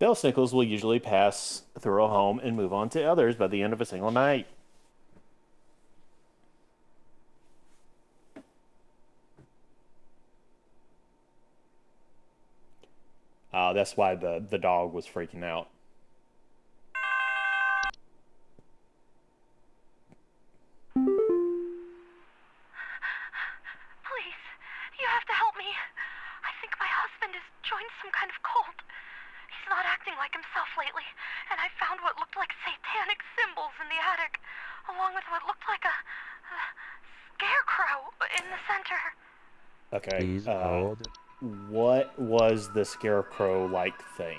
Bellsnickles will usually pass through a home and move on to others by the end of a single night. That's why the dog was freaking out. Please, you have to help me. I think my husband has joined some kind of cult. He's not acting like himself lately, and I found what looked like satanic symbols in the attic, along with what looked like a scarecrow in the center. Okay. Please hold. What was the scarecrow-like thing?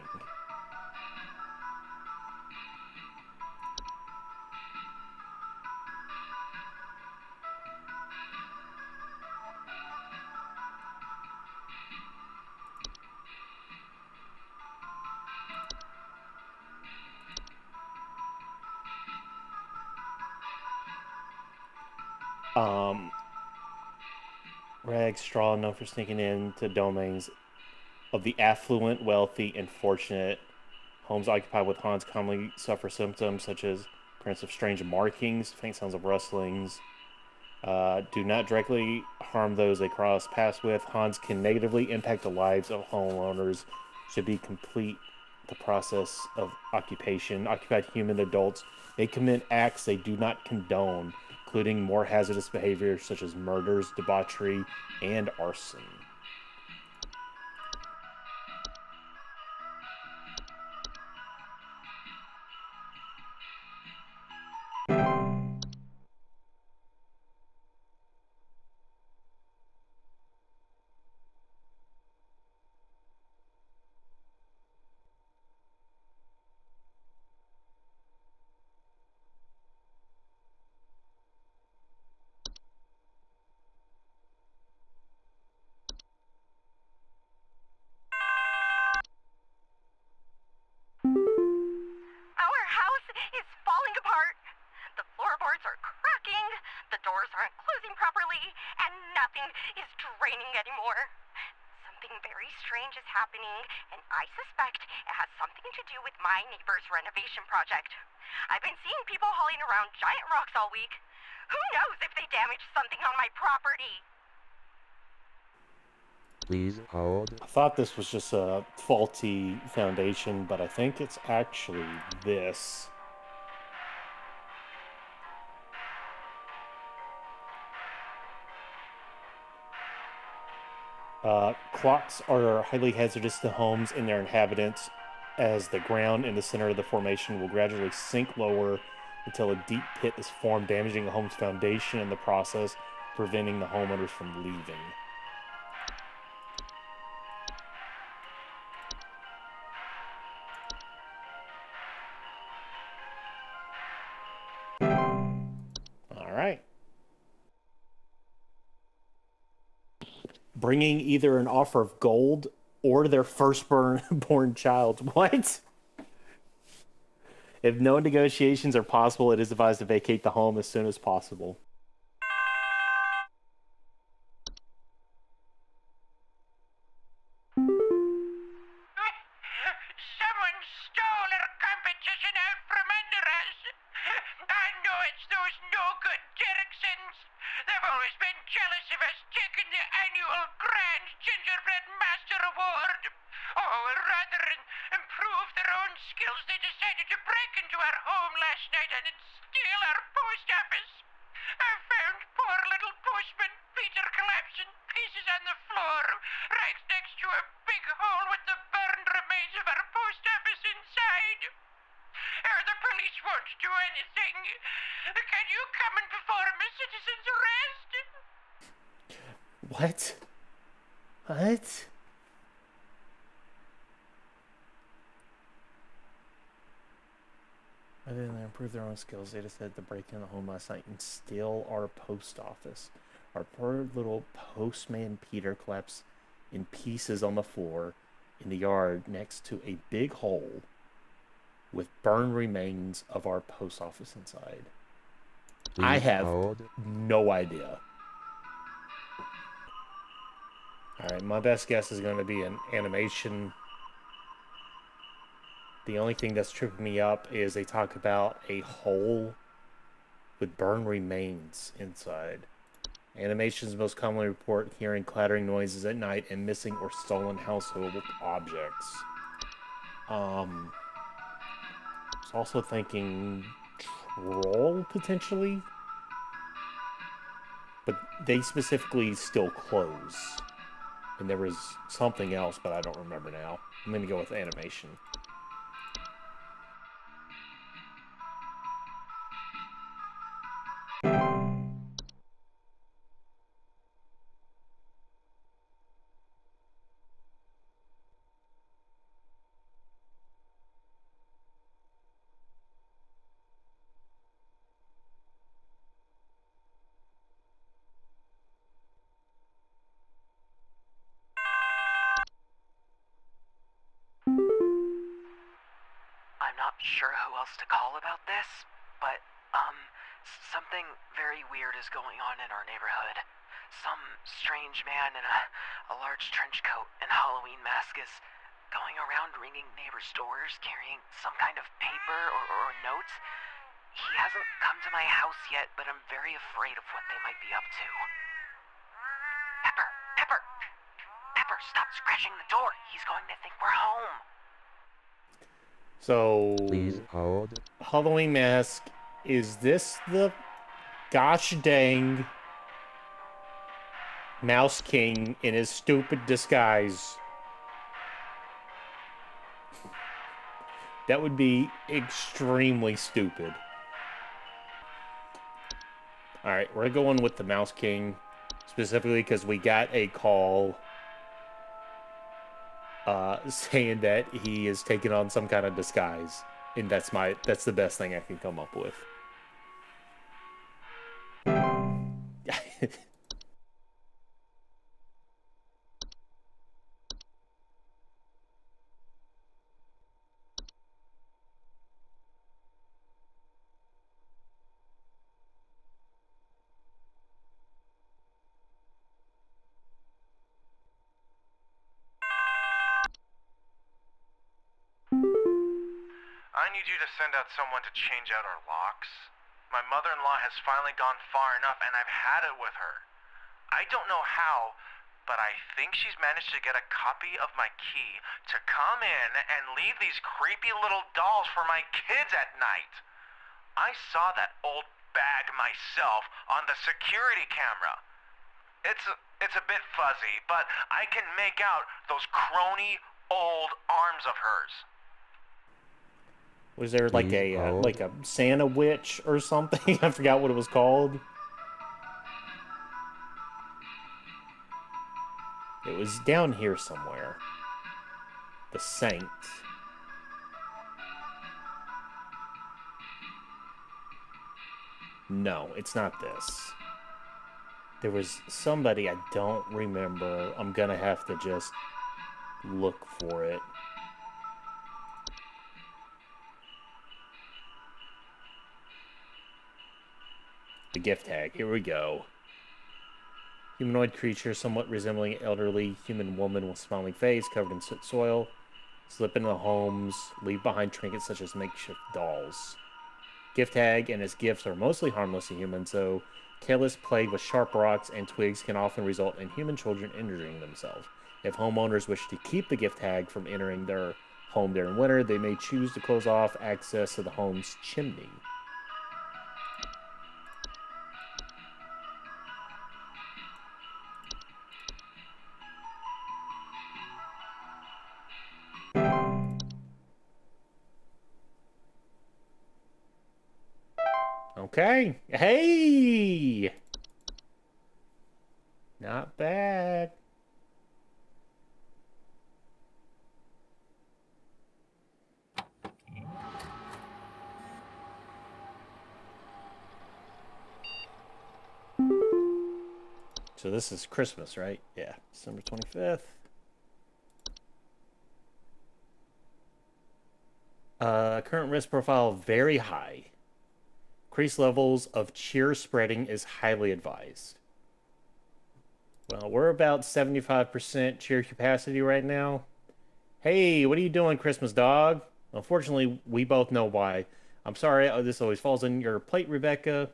Rags, straw, known for sneaking into domains of the affluent, wealthy, and fortunate. Homes occupied with Hans commonly suffer symptoms such as appearance of strange markings, faint sounds of rustlings. Do not directly harm those they cross paths with. Hans can negatively impact the lives of homeowners. Should be complete the process of occupation. Occupied human adults may commit acts they do not condone, including more hazardous behavior such as murders, debauchery, and arson. Our house is falling apart. The floorboards are cracking, the doors aren't closing properly, and nothing is draining anymore. Something very strange is happening, and I suspect it has something to do with my neighbor's renovation project. I've been seeing people hauling around giant rocks all week. Who knows if they damaged something on my property? Please hold. I thought this was just a faulty foundation, but I think it's actually this. Clocks are highly hazardous to homes and their inhabitants, as the ground in the center of the formation will gradually sink lower until a deep pit is formed, damaging the home's foundation in the process, preventing the homeowners from leaving. All right. Bringing either an offer of gold or their firstborn child. What? If no negotiations are possible, it is advised to vacate the home as soon as possible. Someone stole our competition out from under us. I know it's those no-good Derricksons. They've always been jealous of us taking the annual Grand Gingerbread Master Award. Oh, rather than improve their own skills, they decided to break into our home last night and steal our post office. I found poor little postman Peter collapsing pieces on the floor, right next to a big hole with the burned remains of our post office inside. The police won't do anything. Can you come and perform a citizen's arrest? What? What? Rather than improve their own skills, they decided to break into the home last night and steal our post office. Our poor little postman Peter collapsed in pieces on the floor in the yard next to a big hole with burned remains of our post office inside. Please I have hold. no idea. Alright, my best guess is going to be an animation. The only thing that's tripping me up is they talk about a hole with burned remains inside. Animations most commonly report hearing clattering noises at night and missing or stolen household objects. I was also thinking troll, potentially? But they specifically still close. And there was something else, but I don't remember now. I'm going to go with animation. I'm not sure who else to call about this, but, something very weird is going on in our neighborhood. Some strange man in a large trench coat and Halloween mask is going around ringing neighbors' doors carrying some kind of paper or notes. He hasn't come to my house yet, but I'm very afraid of what they might be up to. Pepper! Pepper! Pepper, stop scratching the door! He's going to think we're home! So, Please hold. Halloween mask, is this the gosh dang Mouse King in his stupid disguise? That would be extremely stupid. Alright, we're going with the Mouse King, specifically because we got a call saying that he is taking on some kind of disguise. And that's the best thing I can come up with. I need you to send out someone to change out our locks. My mother-in-law has finally gone far enough, and I've had it with her. I don't know how, but I think she's managed to get a copy of my key to come in and leave these creepy little dolls for my kids at night. I saw that old bag myself on the security camera. It's a bit fuzzy, but I can make out those crony old arms of hers. Was there like The a Santa witch or something? I forgot what it was called. It was down here somewhere. The Saint. No, it's not this. There was somebody I don't remember. I'm gonna have to just look for it. The gift tag. Here we go. Humanoid creature somewhat resembling an elderly human woman with smiling face covered in soil. Slip into homes. Leave behind trinkets such as makeshift dolls. Gift tag and its gifts are mostly harmless to humans, though careless play with sharp rocks and twigs can often result in human children injuring themselves. If homeowners wish to keep the gift tag from entering their home during winter, they may choose to close off access to the home's chimney. Okay. Hey! Not bad. So this is Christmas, right? Yeah, December 25th. Current risk profile very high. Increased levels of cheer spreading is highly advised. Well, we're about 75% cheer capacity right now. Hey, what are you doing, Christmas dog? Unfortunately, we both know why. I'm sorry, this always falls on your plate, Rebecca.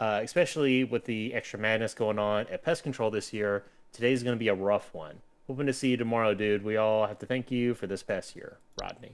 Especially with the extra madness going on at Pest Control this year. Today's going to be a rough one. Hoping to see you tomorrow, dude. We all have to thank you for this past year, Rodney.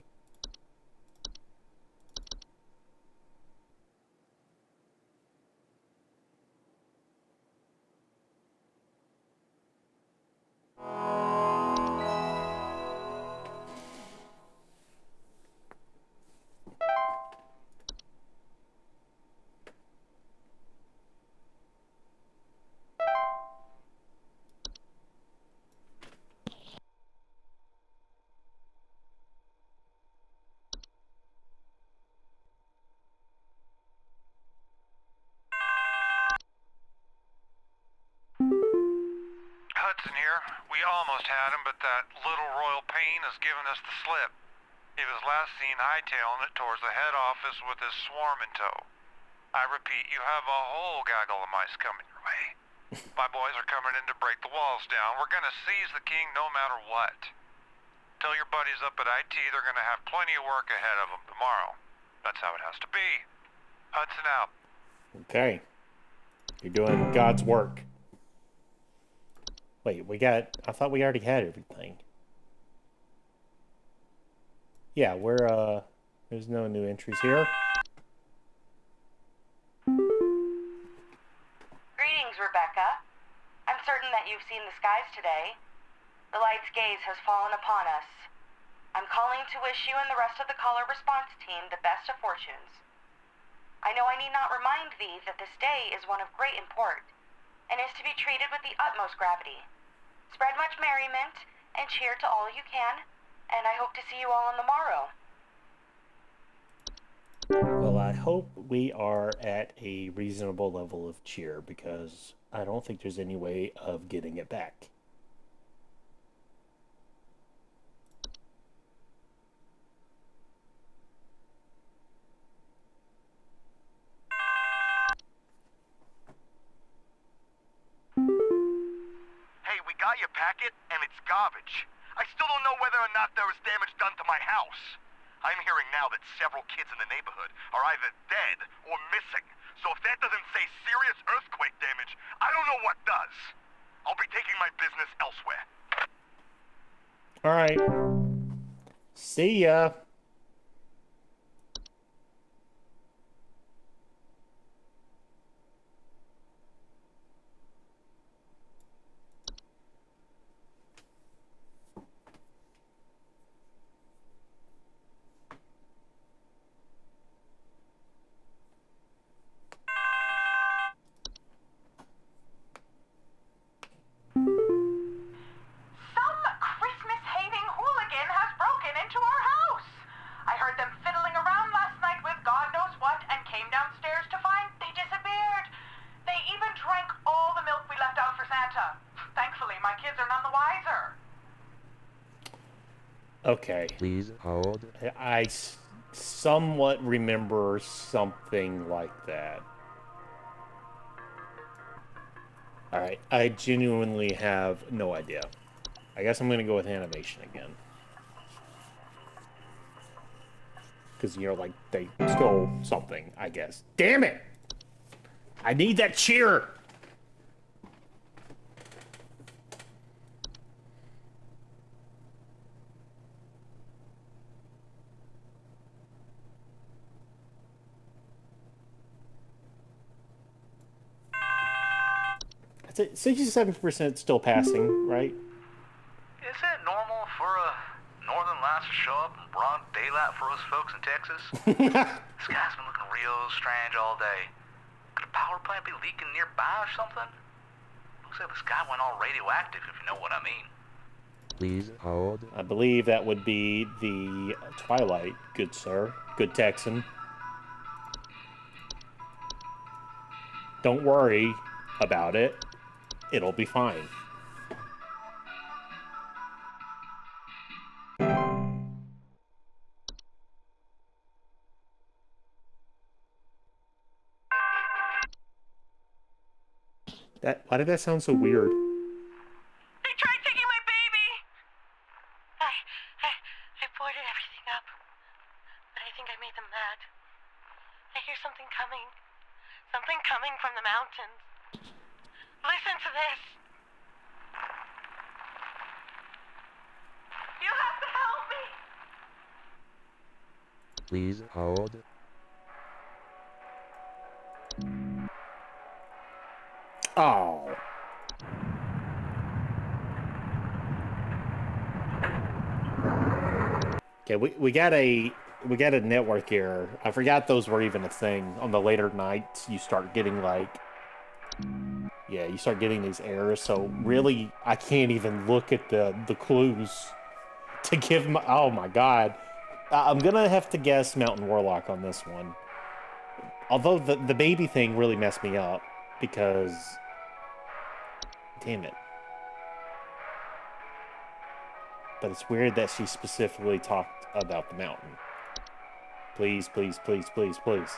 Hudson here. We almost had him, but that little royal pain has given us the slip. He was last seen hightailing it towards the head office with his swarm in tow. I repeat, you have a whole gaggle of mice coming your way. My boys are coming in to break the walls down. We're gonna seize the king no matter what. Tell your buddies up at IT they're gonna have plenty of work ahead of them tomorrow. That's how it has to be. Hudson out. Okay. You're doing God's work. Wait, I thought we already had everything. Yeah, there's no new entries here. Greetings, Rebecca. I'm certain that you've seen the skies today. The light's gaze has fallen upon us. I'm calling to wish you and the rest of the caller response team the best of fortunes. I know I need not remind thee that this day is one of great import, and is to be treated with the utmost gravity. Spread much merriment, and cheer to all you can, and I hope to see you all on the morrow. Well, I hope we are at a reasonable level of cheer, because I don't think there's any way of getting it back. Hey, we got your packet, and it's garbage. I still don't know whether or not there was damage done to my house. I'm hearing now that several kids in the neighborhood are either dead or missing. So if that doesn't say serious earthquake damage, I don't know what does. I'll be taking my business elsewhere. All right. See ya. Some Christmas-hating hooligan has broken into our house. I heard them fiddling around last night with God knows what and came downstairs to find they disappeared. They even drank all the milk we left out for Santa. Thankfully, my kids are none the wiser. Okay. Please hold. I somewhat remember something like that. Alright, I genuinely have no idea. I guess I'm gonna go with animation again. Because, you know, like, they stole something, I guess. Damn it! I need that cheer! That's it. 67% still passing, right? Is it normal for a northern lights to show up in broad daylight for us folks in Texas? This guy's been looking real strange all day. Could a power plant be leaking nearby or something? Looks like this guy went all radioactive, if you know what I mean. Please hold. I believe that would be the Twilight, good sir. Good Texan. Don't worry about it. It'll be fine. Why did that sound so weird? They tried taking my baby! I boarded everything up, but I think I made them mad. I hear something coming. Something coming from the mountains. Listen to this. You have to help me! Please hold. Oh. Okay, we got a network error. I forgot those were even a thing. On the later nights, you start getting like, yeah, you start getting these errors. So really, I can't even look at the clues to give my. Oh my god, I'm gonna have to guess Mountain Warlock on this one. Although the baby thing really messed me up because, damn it. But it's weird that she specifically talked about the mountain. Please, please, please, please, please.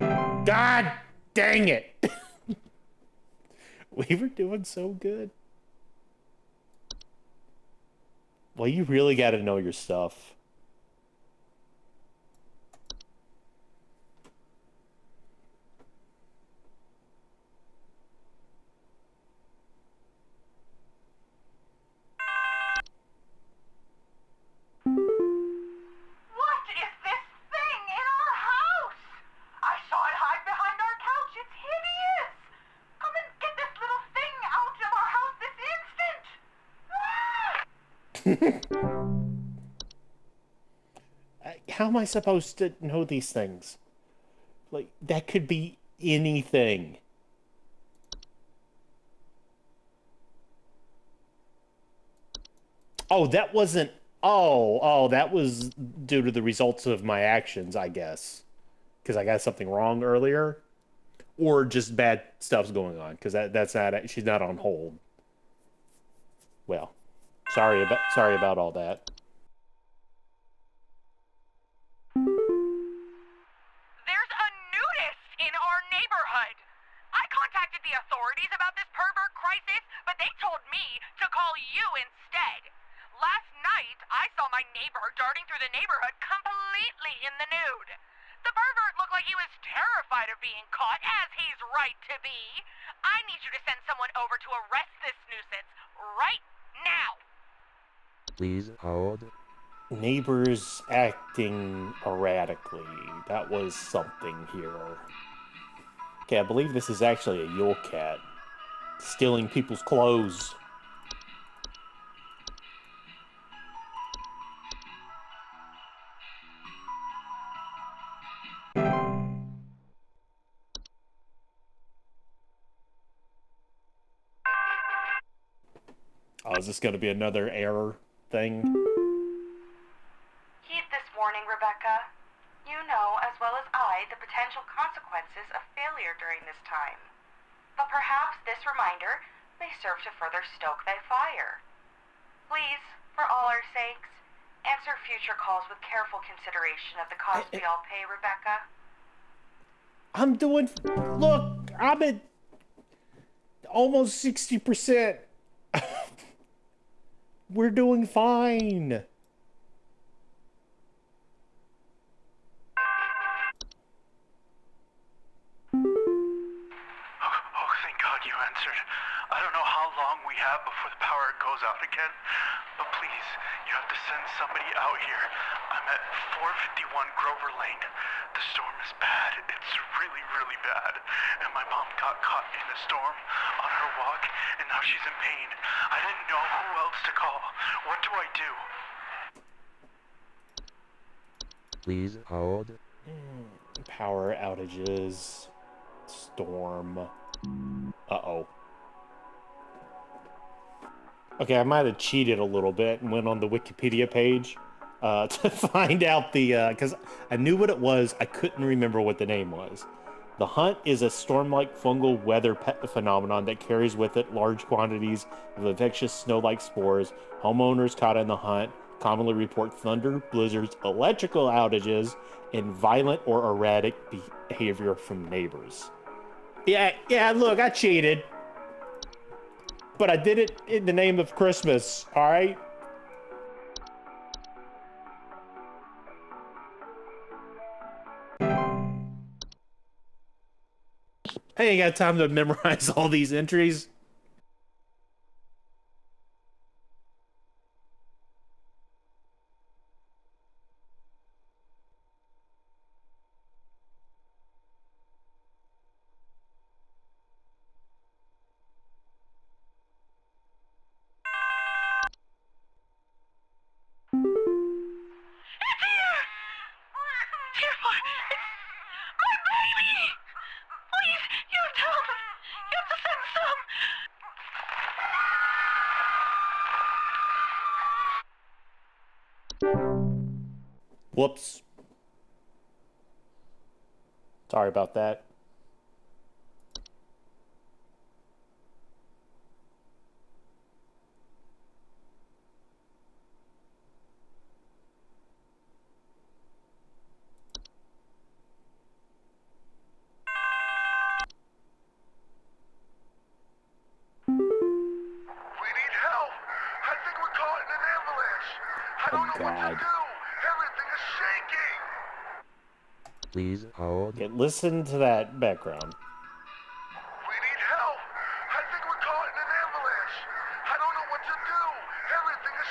God dang it! We were doing so good. Well, you really got to know your stuff. What is this thing in our house? I saw it hide behind our couch. It's hideous. Come and get this little thing out of our house this instant. How am I supposed to know these things? Like, that could be anything. Oh, that wasn't... Oh, that was due to the results of my actions, I guess. Because I got something wrong earlier. Or just bad stuff's going on. Because that's not... She's not on hold. Well, sorry about all that. There's a nudist in our neighborhood. I contacted the authorities about this pervert crisis, but they told me to call you instead. Last night, I saw my neighbor darting through the neighborhood completely in the nude. The pervert looked like he was terrified of being caught, as he's right to be. I I need you to send someone over to arrest this nuisance right now. Please hold. Neighbors acting erratically. That was something here. Okay, I believe this is actually a Yule Cat. Stealing people's clothes. Oh, is this going to be another error thing? Heed this warning, Rebecca. You know, as well as I, the potential consequences of failure during this time. But perhaps this reminder may serve to further stoke thy fire. Please, for all our sakes, answer future calls with careful consideration of the cost we all pay, Rebecca. I'm doing... Look, I'm at almost 60%. We're doing fine. Oh, thank God you answered. I don't know how long we have before the power goes out again, but please, you have to send somebody out here. I'm at 451 Grover Lane. The storm is bad. It's really, really bad. And my mom got caught in a storm on her walk, and now she's in pain. I didn't know who else to call. What do I do? Please hold. Power outages. Storm. Uh-oh. Okay, I might have cheated a little bit and went on the Wikipedia page to find out the... because I knew what it was, I couldn't remember what the name was. The hunt is a storm-like fungal weather phenomenon that carries with it large quantities of infectious snow-like spores. Homeowners caught in the hunt commonly report thunder, blizzards, electrical outages, and violent or erratic behavior from neighbors. Yeah, look, I cheated. But I did it in the name of Christmas, alright? I ain't got time to memorize all these entries. Dear boy, it's my baby! Please, you have to help him. You have to send some. Whoops. Sorry about that. We need help. I think we're caught in an avalanche. I don't know what to God. do. Everything is shaking. Please hold. Okay, listen to that background. We need help. I think we're caught in an avalanche. I don't know what to do. Everything is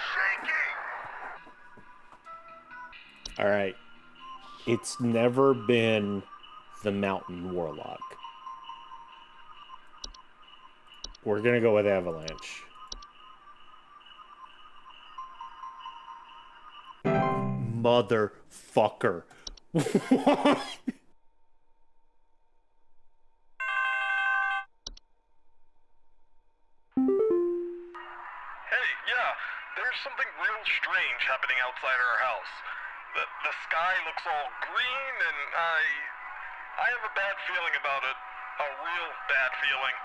shaking. Alright. It's never been the Mountain Warlock. We're gonna go with Avalanche. Motherfucker. Hey, yeah, there's something real strange happening outside our house. The sky looks all green, and I have a bad feeling about it. A real bad feeling.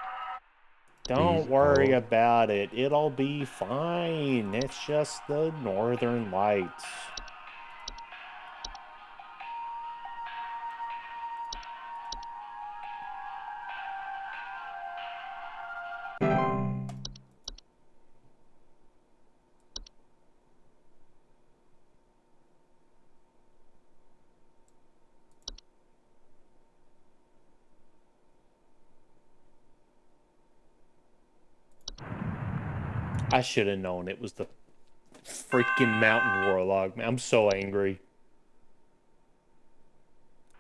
Don't Please worry hold. about it. It'll be fine. It's just the northern lights. I should have known it was the freaking mountain warlock, man. I'm so angry.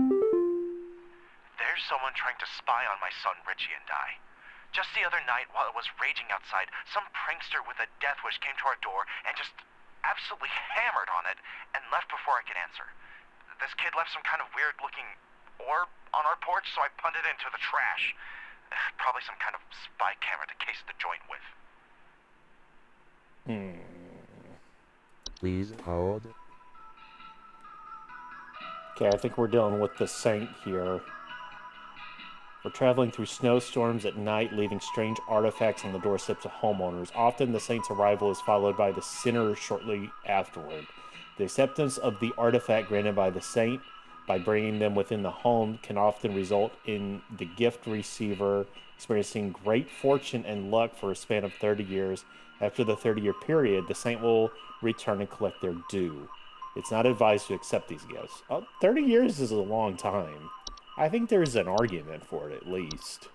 There's someone trying to spy on my son Richie and I. Just the other night, while it was raging outside, some prankster with a death wish came to our door and just absolutely hammered on it and left before I could answer. This kid left some kind of weird-looking orb on our porch, so I punted it into the trash. Probably some kind of spy camera to case the joint with. Please hold. Okay, I think we're dealing with the Saint here. We're traveling through snowstorms at night, leaving strange artifacts on the doorsteps of homeowners. Often the Saint's arrival is followed by the sinner shortly afterward. The acceptance of the artifact granted by the Saint by bringing them within the home can often result in the gift receiver experiencing great fortune and luck for a span of 30 years. After the 30-year period, the Saint will return and collect their due. It's not advised to accept these gifts. 30 years is a long time. I think there's an argument for it, at least.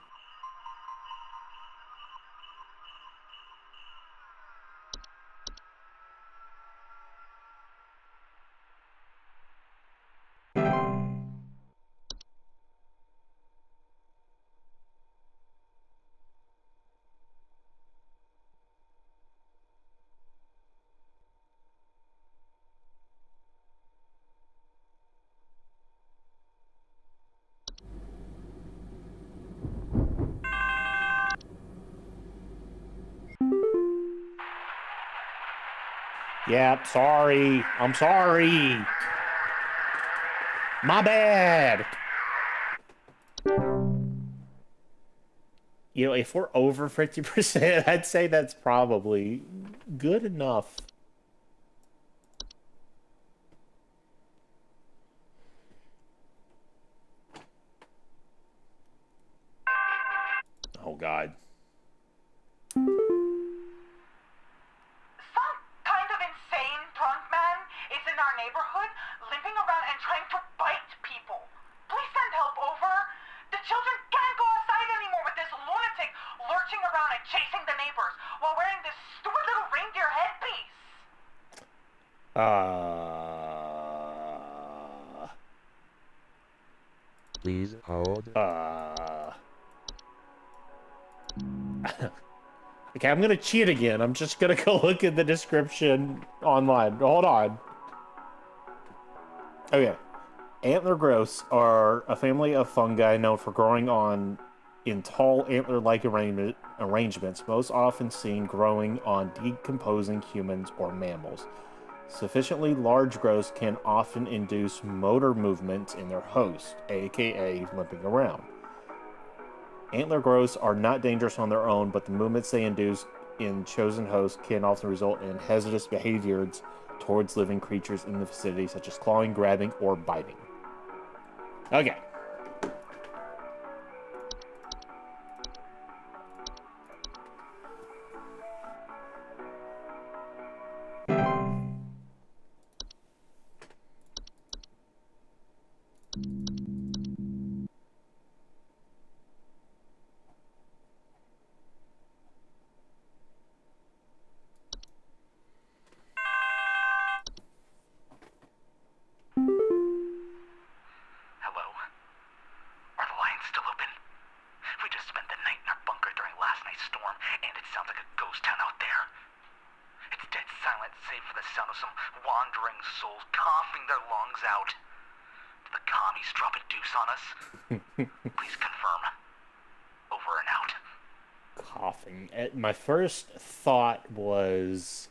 Yep, sorry. I'm sorry. My bad. You know, if we're over 50%, I'd say that's probably good enough. Oh, God. Some kind of insane drunk man is in our neighborhood, limping around and trying to bite people. Please send help over. The children can't go outside anymore with this lunatic lurching around and chasing the neighbors while wearing this stupid little reindeer headpiece. Please hold. Okay, I'm gonna cheat again. I'm just gonna go look at the description online. Hold on. Okay. Antler growths are a family of fungi known for growing on in tall antler-like arrangements, most often seen growing on decomposing humans or mammals. Sufficiently large growths can often induce motor movements in their host, aka limping around. Antler growths are not dangerous on their own, but the movements they induce in chosen hosts can often result in hazardous behaviors towards living creatures in the vicinity, such as clawing, grabbing, or biting. Okay. Hello? Are the lines still open? We just spent the night in our bunker during last night's storm, and it sounds like a ghost town out there. It's dead silent, save for the sound of some wandering souls coughing their lungs out. Did the commies drop a deuce on us? Please confirm. Over and out. Coughing. My first thought was...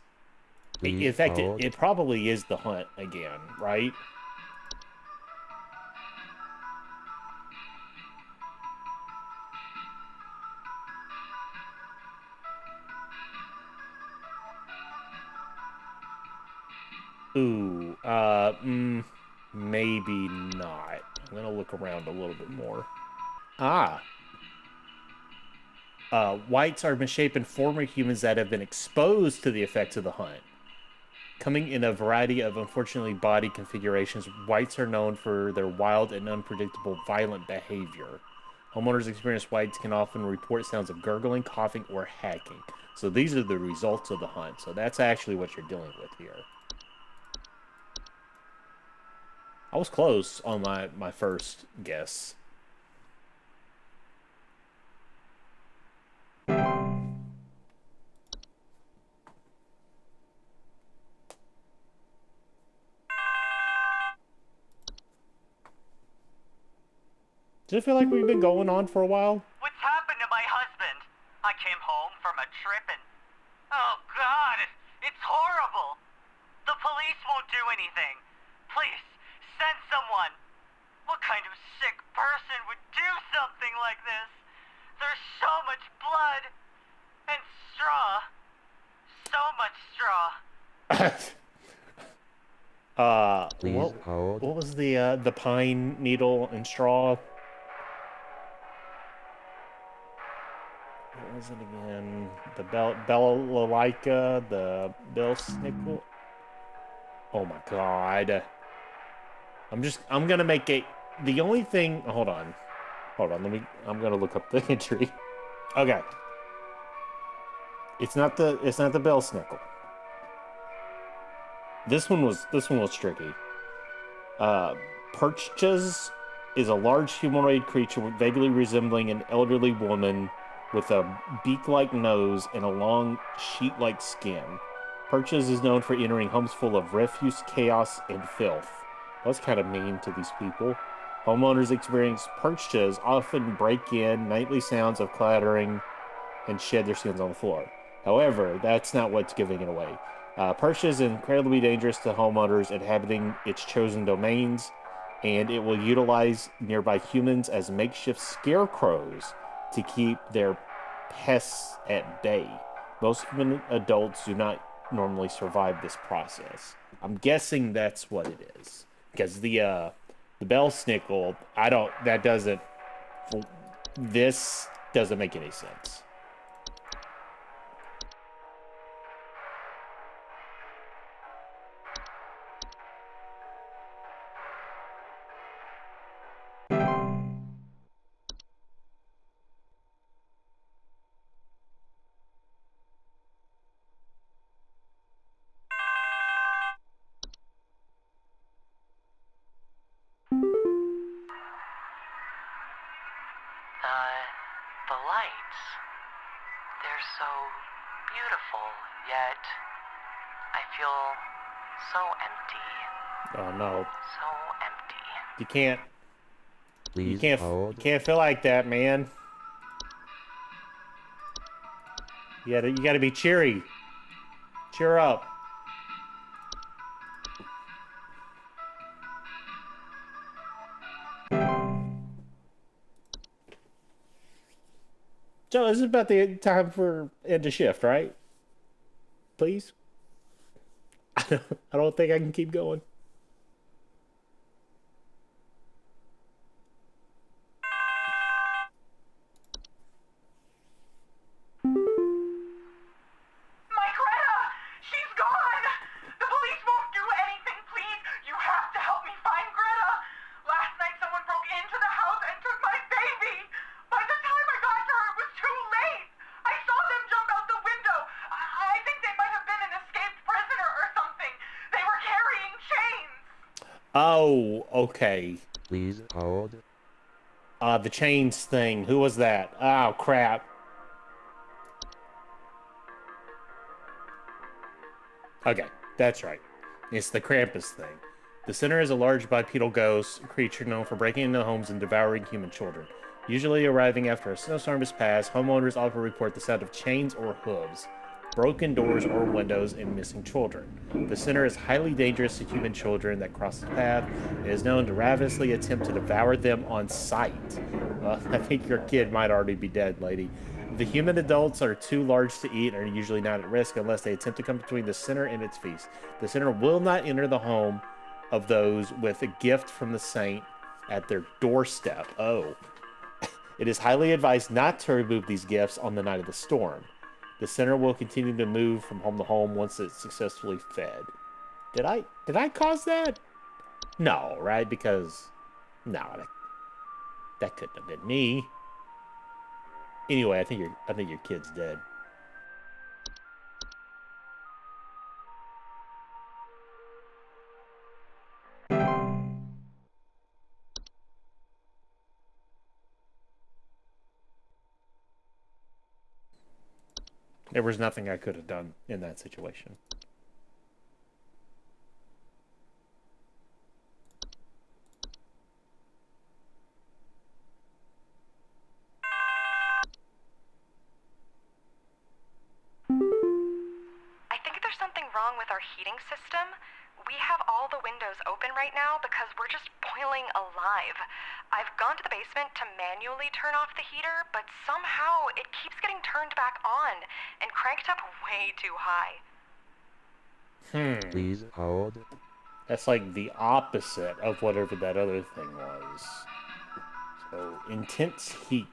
Please In fact, hold. it probably is the hunt again, right? Ooh, maybe not. I'm gonna look around a little bit more. Ah. Whites are misshapen former humans that have been exposed to the effects of the hunt. Coming in a variety of, unfortunately, body configurations, whites are known for their wild and unpredictable violent behavior. Homeowners experience whites can often report sounds of gurgling, coughing, or hacking. So these are the results of the hunt. So that's actually what you're dealing with here. I was close on my first guess. Does it feel like we've been going on for a while? What's happened to my husband? I came home from a trip and... Oh, God, it's horrible. The police won't do anything. Please, send someone. What kind of sick person would do something like this? There's so much blood. And straw. So much straw. Please hold. What was the pine needle and straw? What was it again? The Bellalica, the Bellsnickle. Oh my god. I'm gonna make it. The only thing. Hold on. I'm gonna look up the entry. Okay. It's not the Bellsnickle. This one was tricky. Perchas is a large humanoid creature vaguely resembling an elderly woman with a beak-like nose and a long sheet-like skin. Perchas is known for entering homes full of refuse, chaos, and filth. That's kind of mean to these people. Homeowners experience Perchas often break in nightly sounds of clattering and shed their skins on the floor. However, that's not what's giving it away. Perchas is incredibly dangerous to homeowners inhabiting its chosen domains, and it will utilize nearby humans as makeshift scarecrows to keep their pests at bay. Most human adults do not normally survive this process. I'm guessing that's what it is. Because the Bellsnickle, this doesn't make any sense. The lights. They're so beautiful, yet I feel so empty. Oh no. So empty. You can't Please you hold. can't feel like that, man. You gotta be cheery. Cheer up. Joe, this is about the time for end of shift, right? Please? I don't think I can keep going. My Greta! She's gone! The police won't do anything, please! You have to help me find Greta! Last night someone broke into the house and took my baby! By the time I got to her, it was too late! I saw them jump out the window! I think they might have been an escaped prisoner or something! They were carrying chains! Oh, okay. Please hold. The chains thing. Who was that? Oh, crap. Okay, that's right. It's the Krampus thing. The Sinner is a large bipedal ghost creature known for breaking into homes and devouring human children. Usually arriving after a snowstorm has passed, homeowners often report the sound of chains or hooves, broken doors or windows, and missing children. The Sinner is highly dangerous to human children that cross the path and is known to ravenously attempt to devour them on sight. I think your kid might already be dead, lady. The human adults are too large to eat and are usually not at risk unless they attempt to come between the Sinner and its feast. The Sinner will not enter the home of those with a gift from the saint at their doorstep. Oh. It is highly advised not to remove these gifts on the night of the storm. The Sinner will continue to move from home to home once it's successfully fed. Did I cause that? No, right? Because no, that couldn't have been me. Anyway, I think your kid's dead. There was nothing I could have done in that situation. I think there's something wrong with our heating system. We have all the windows open right now because we're just boiling alive. I've gone to the basement to manually turn off the heater, but somehow it keeps getting turned back on and cranked up way too high. Please hold. That's like the opposite of whatever that other thing was. So, intense heat.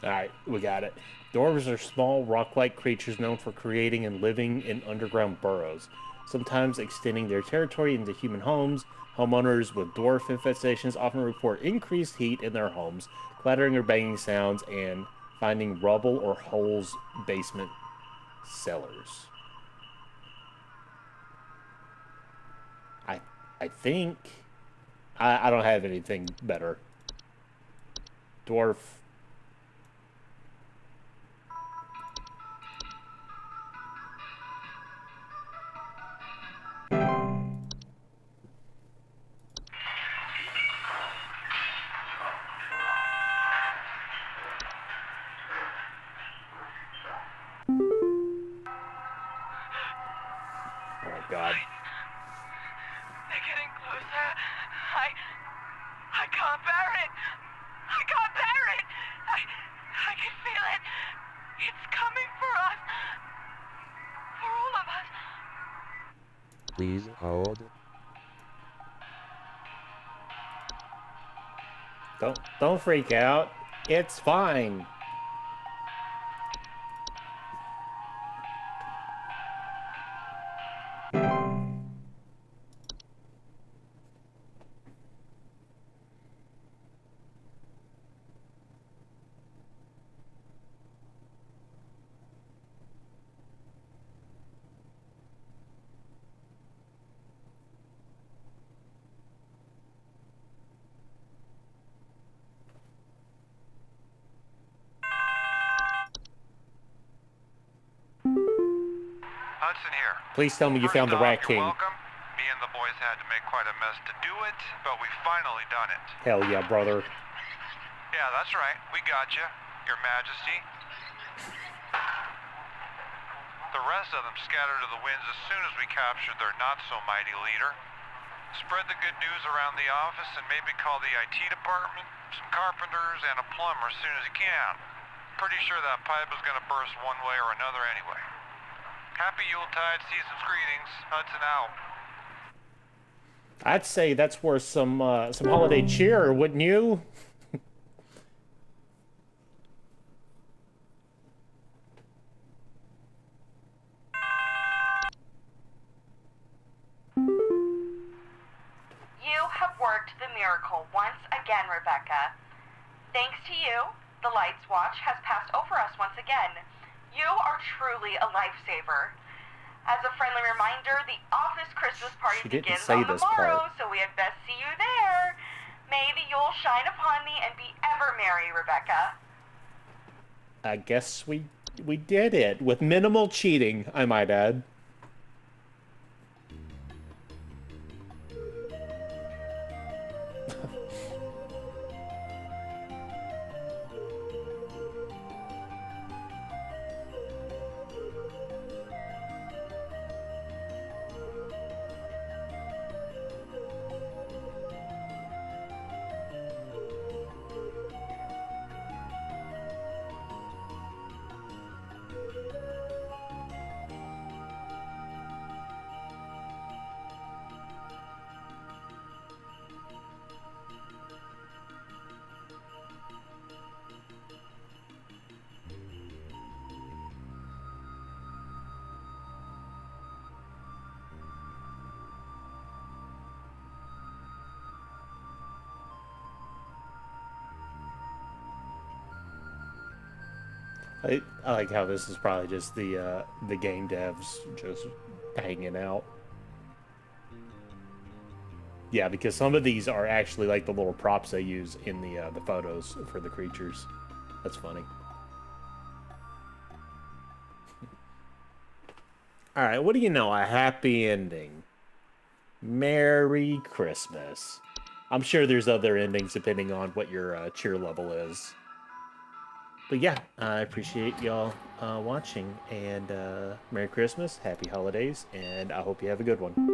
Alright, we got it. Dwarves are small, rock-like creatures known for creating and living in underground burrows, sometimes extending their territory into human homes. Homeowners with dwarf infestations often report increased heat in their homes, clattering or banging sounds, and finding rubble or holes basement cellars. I think I don't have anything better. Dwarf. Oh my god. They're getting closer. I can't bear it. I can't bear it. I can feel it. It's coming for us. For all of us. Please hold. Don't freak out. It's fine. Hudson here. Please tell me you First found the off, Rat you're King. welcome. Me and the boys had to make quite a mess to do it, but we finally done it. Hell yeah, brother. Yeah, that's right. We got you, Your Majesty. The rest of them scattered to the winds as soon as we captured their not-so-mighty leader. Spread the good news around the office and maybe call the IT department, some carpenters, and a plumber as soon as you can. Pretty sure that pipe is gonna burst one way or another anyway. Happy Yuletide, season's greetings. Hudson out. I'd say that's worth some holiday cheer, wouldn't you? You have worked the miracle once again, Rebecca. Thanks to you, the Lights Watch has passed over us once again. You are truly a lifesaver. As a friendly reminder, the office Christmas party She didn't begins say on the this morrow, part. so we had best see you there. May the Yule shine upon thee and be ever merry, Rebecca. I guess we did it with minimal cheating, I might add. I like how this is probably just the game devs just hanging out. Yeah, because some of these are actually like the little props they use in the photos for the creatures. That's funny. All right, what do you know? A happy ending. Merry Christmas. I'm sure there's other endings depending on what your cheer level is. But yeah, I appreciate y'all watching, and Merry Christmas, Happy Holidays, and I hope you have a good one.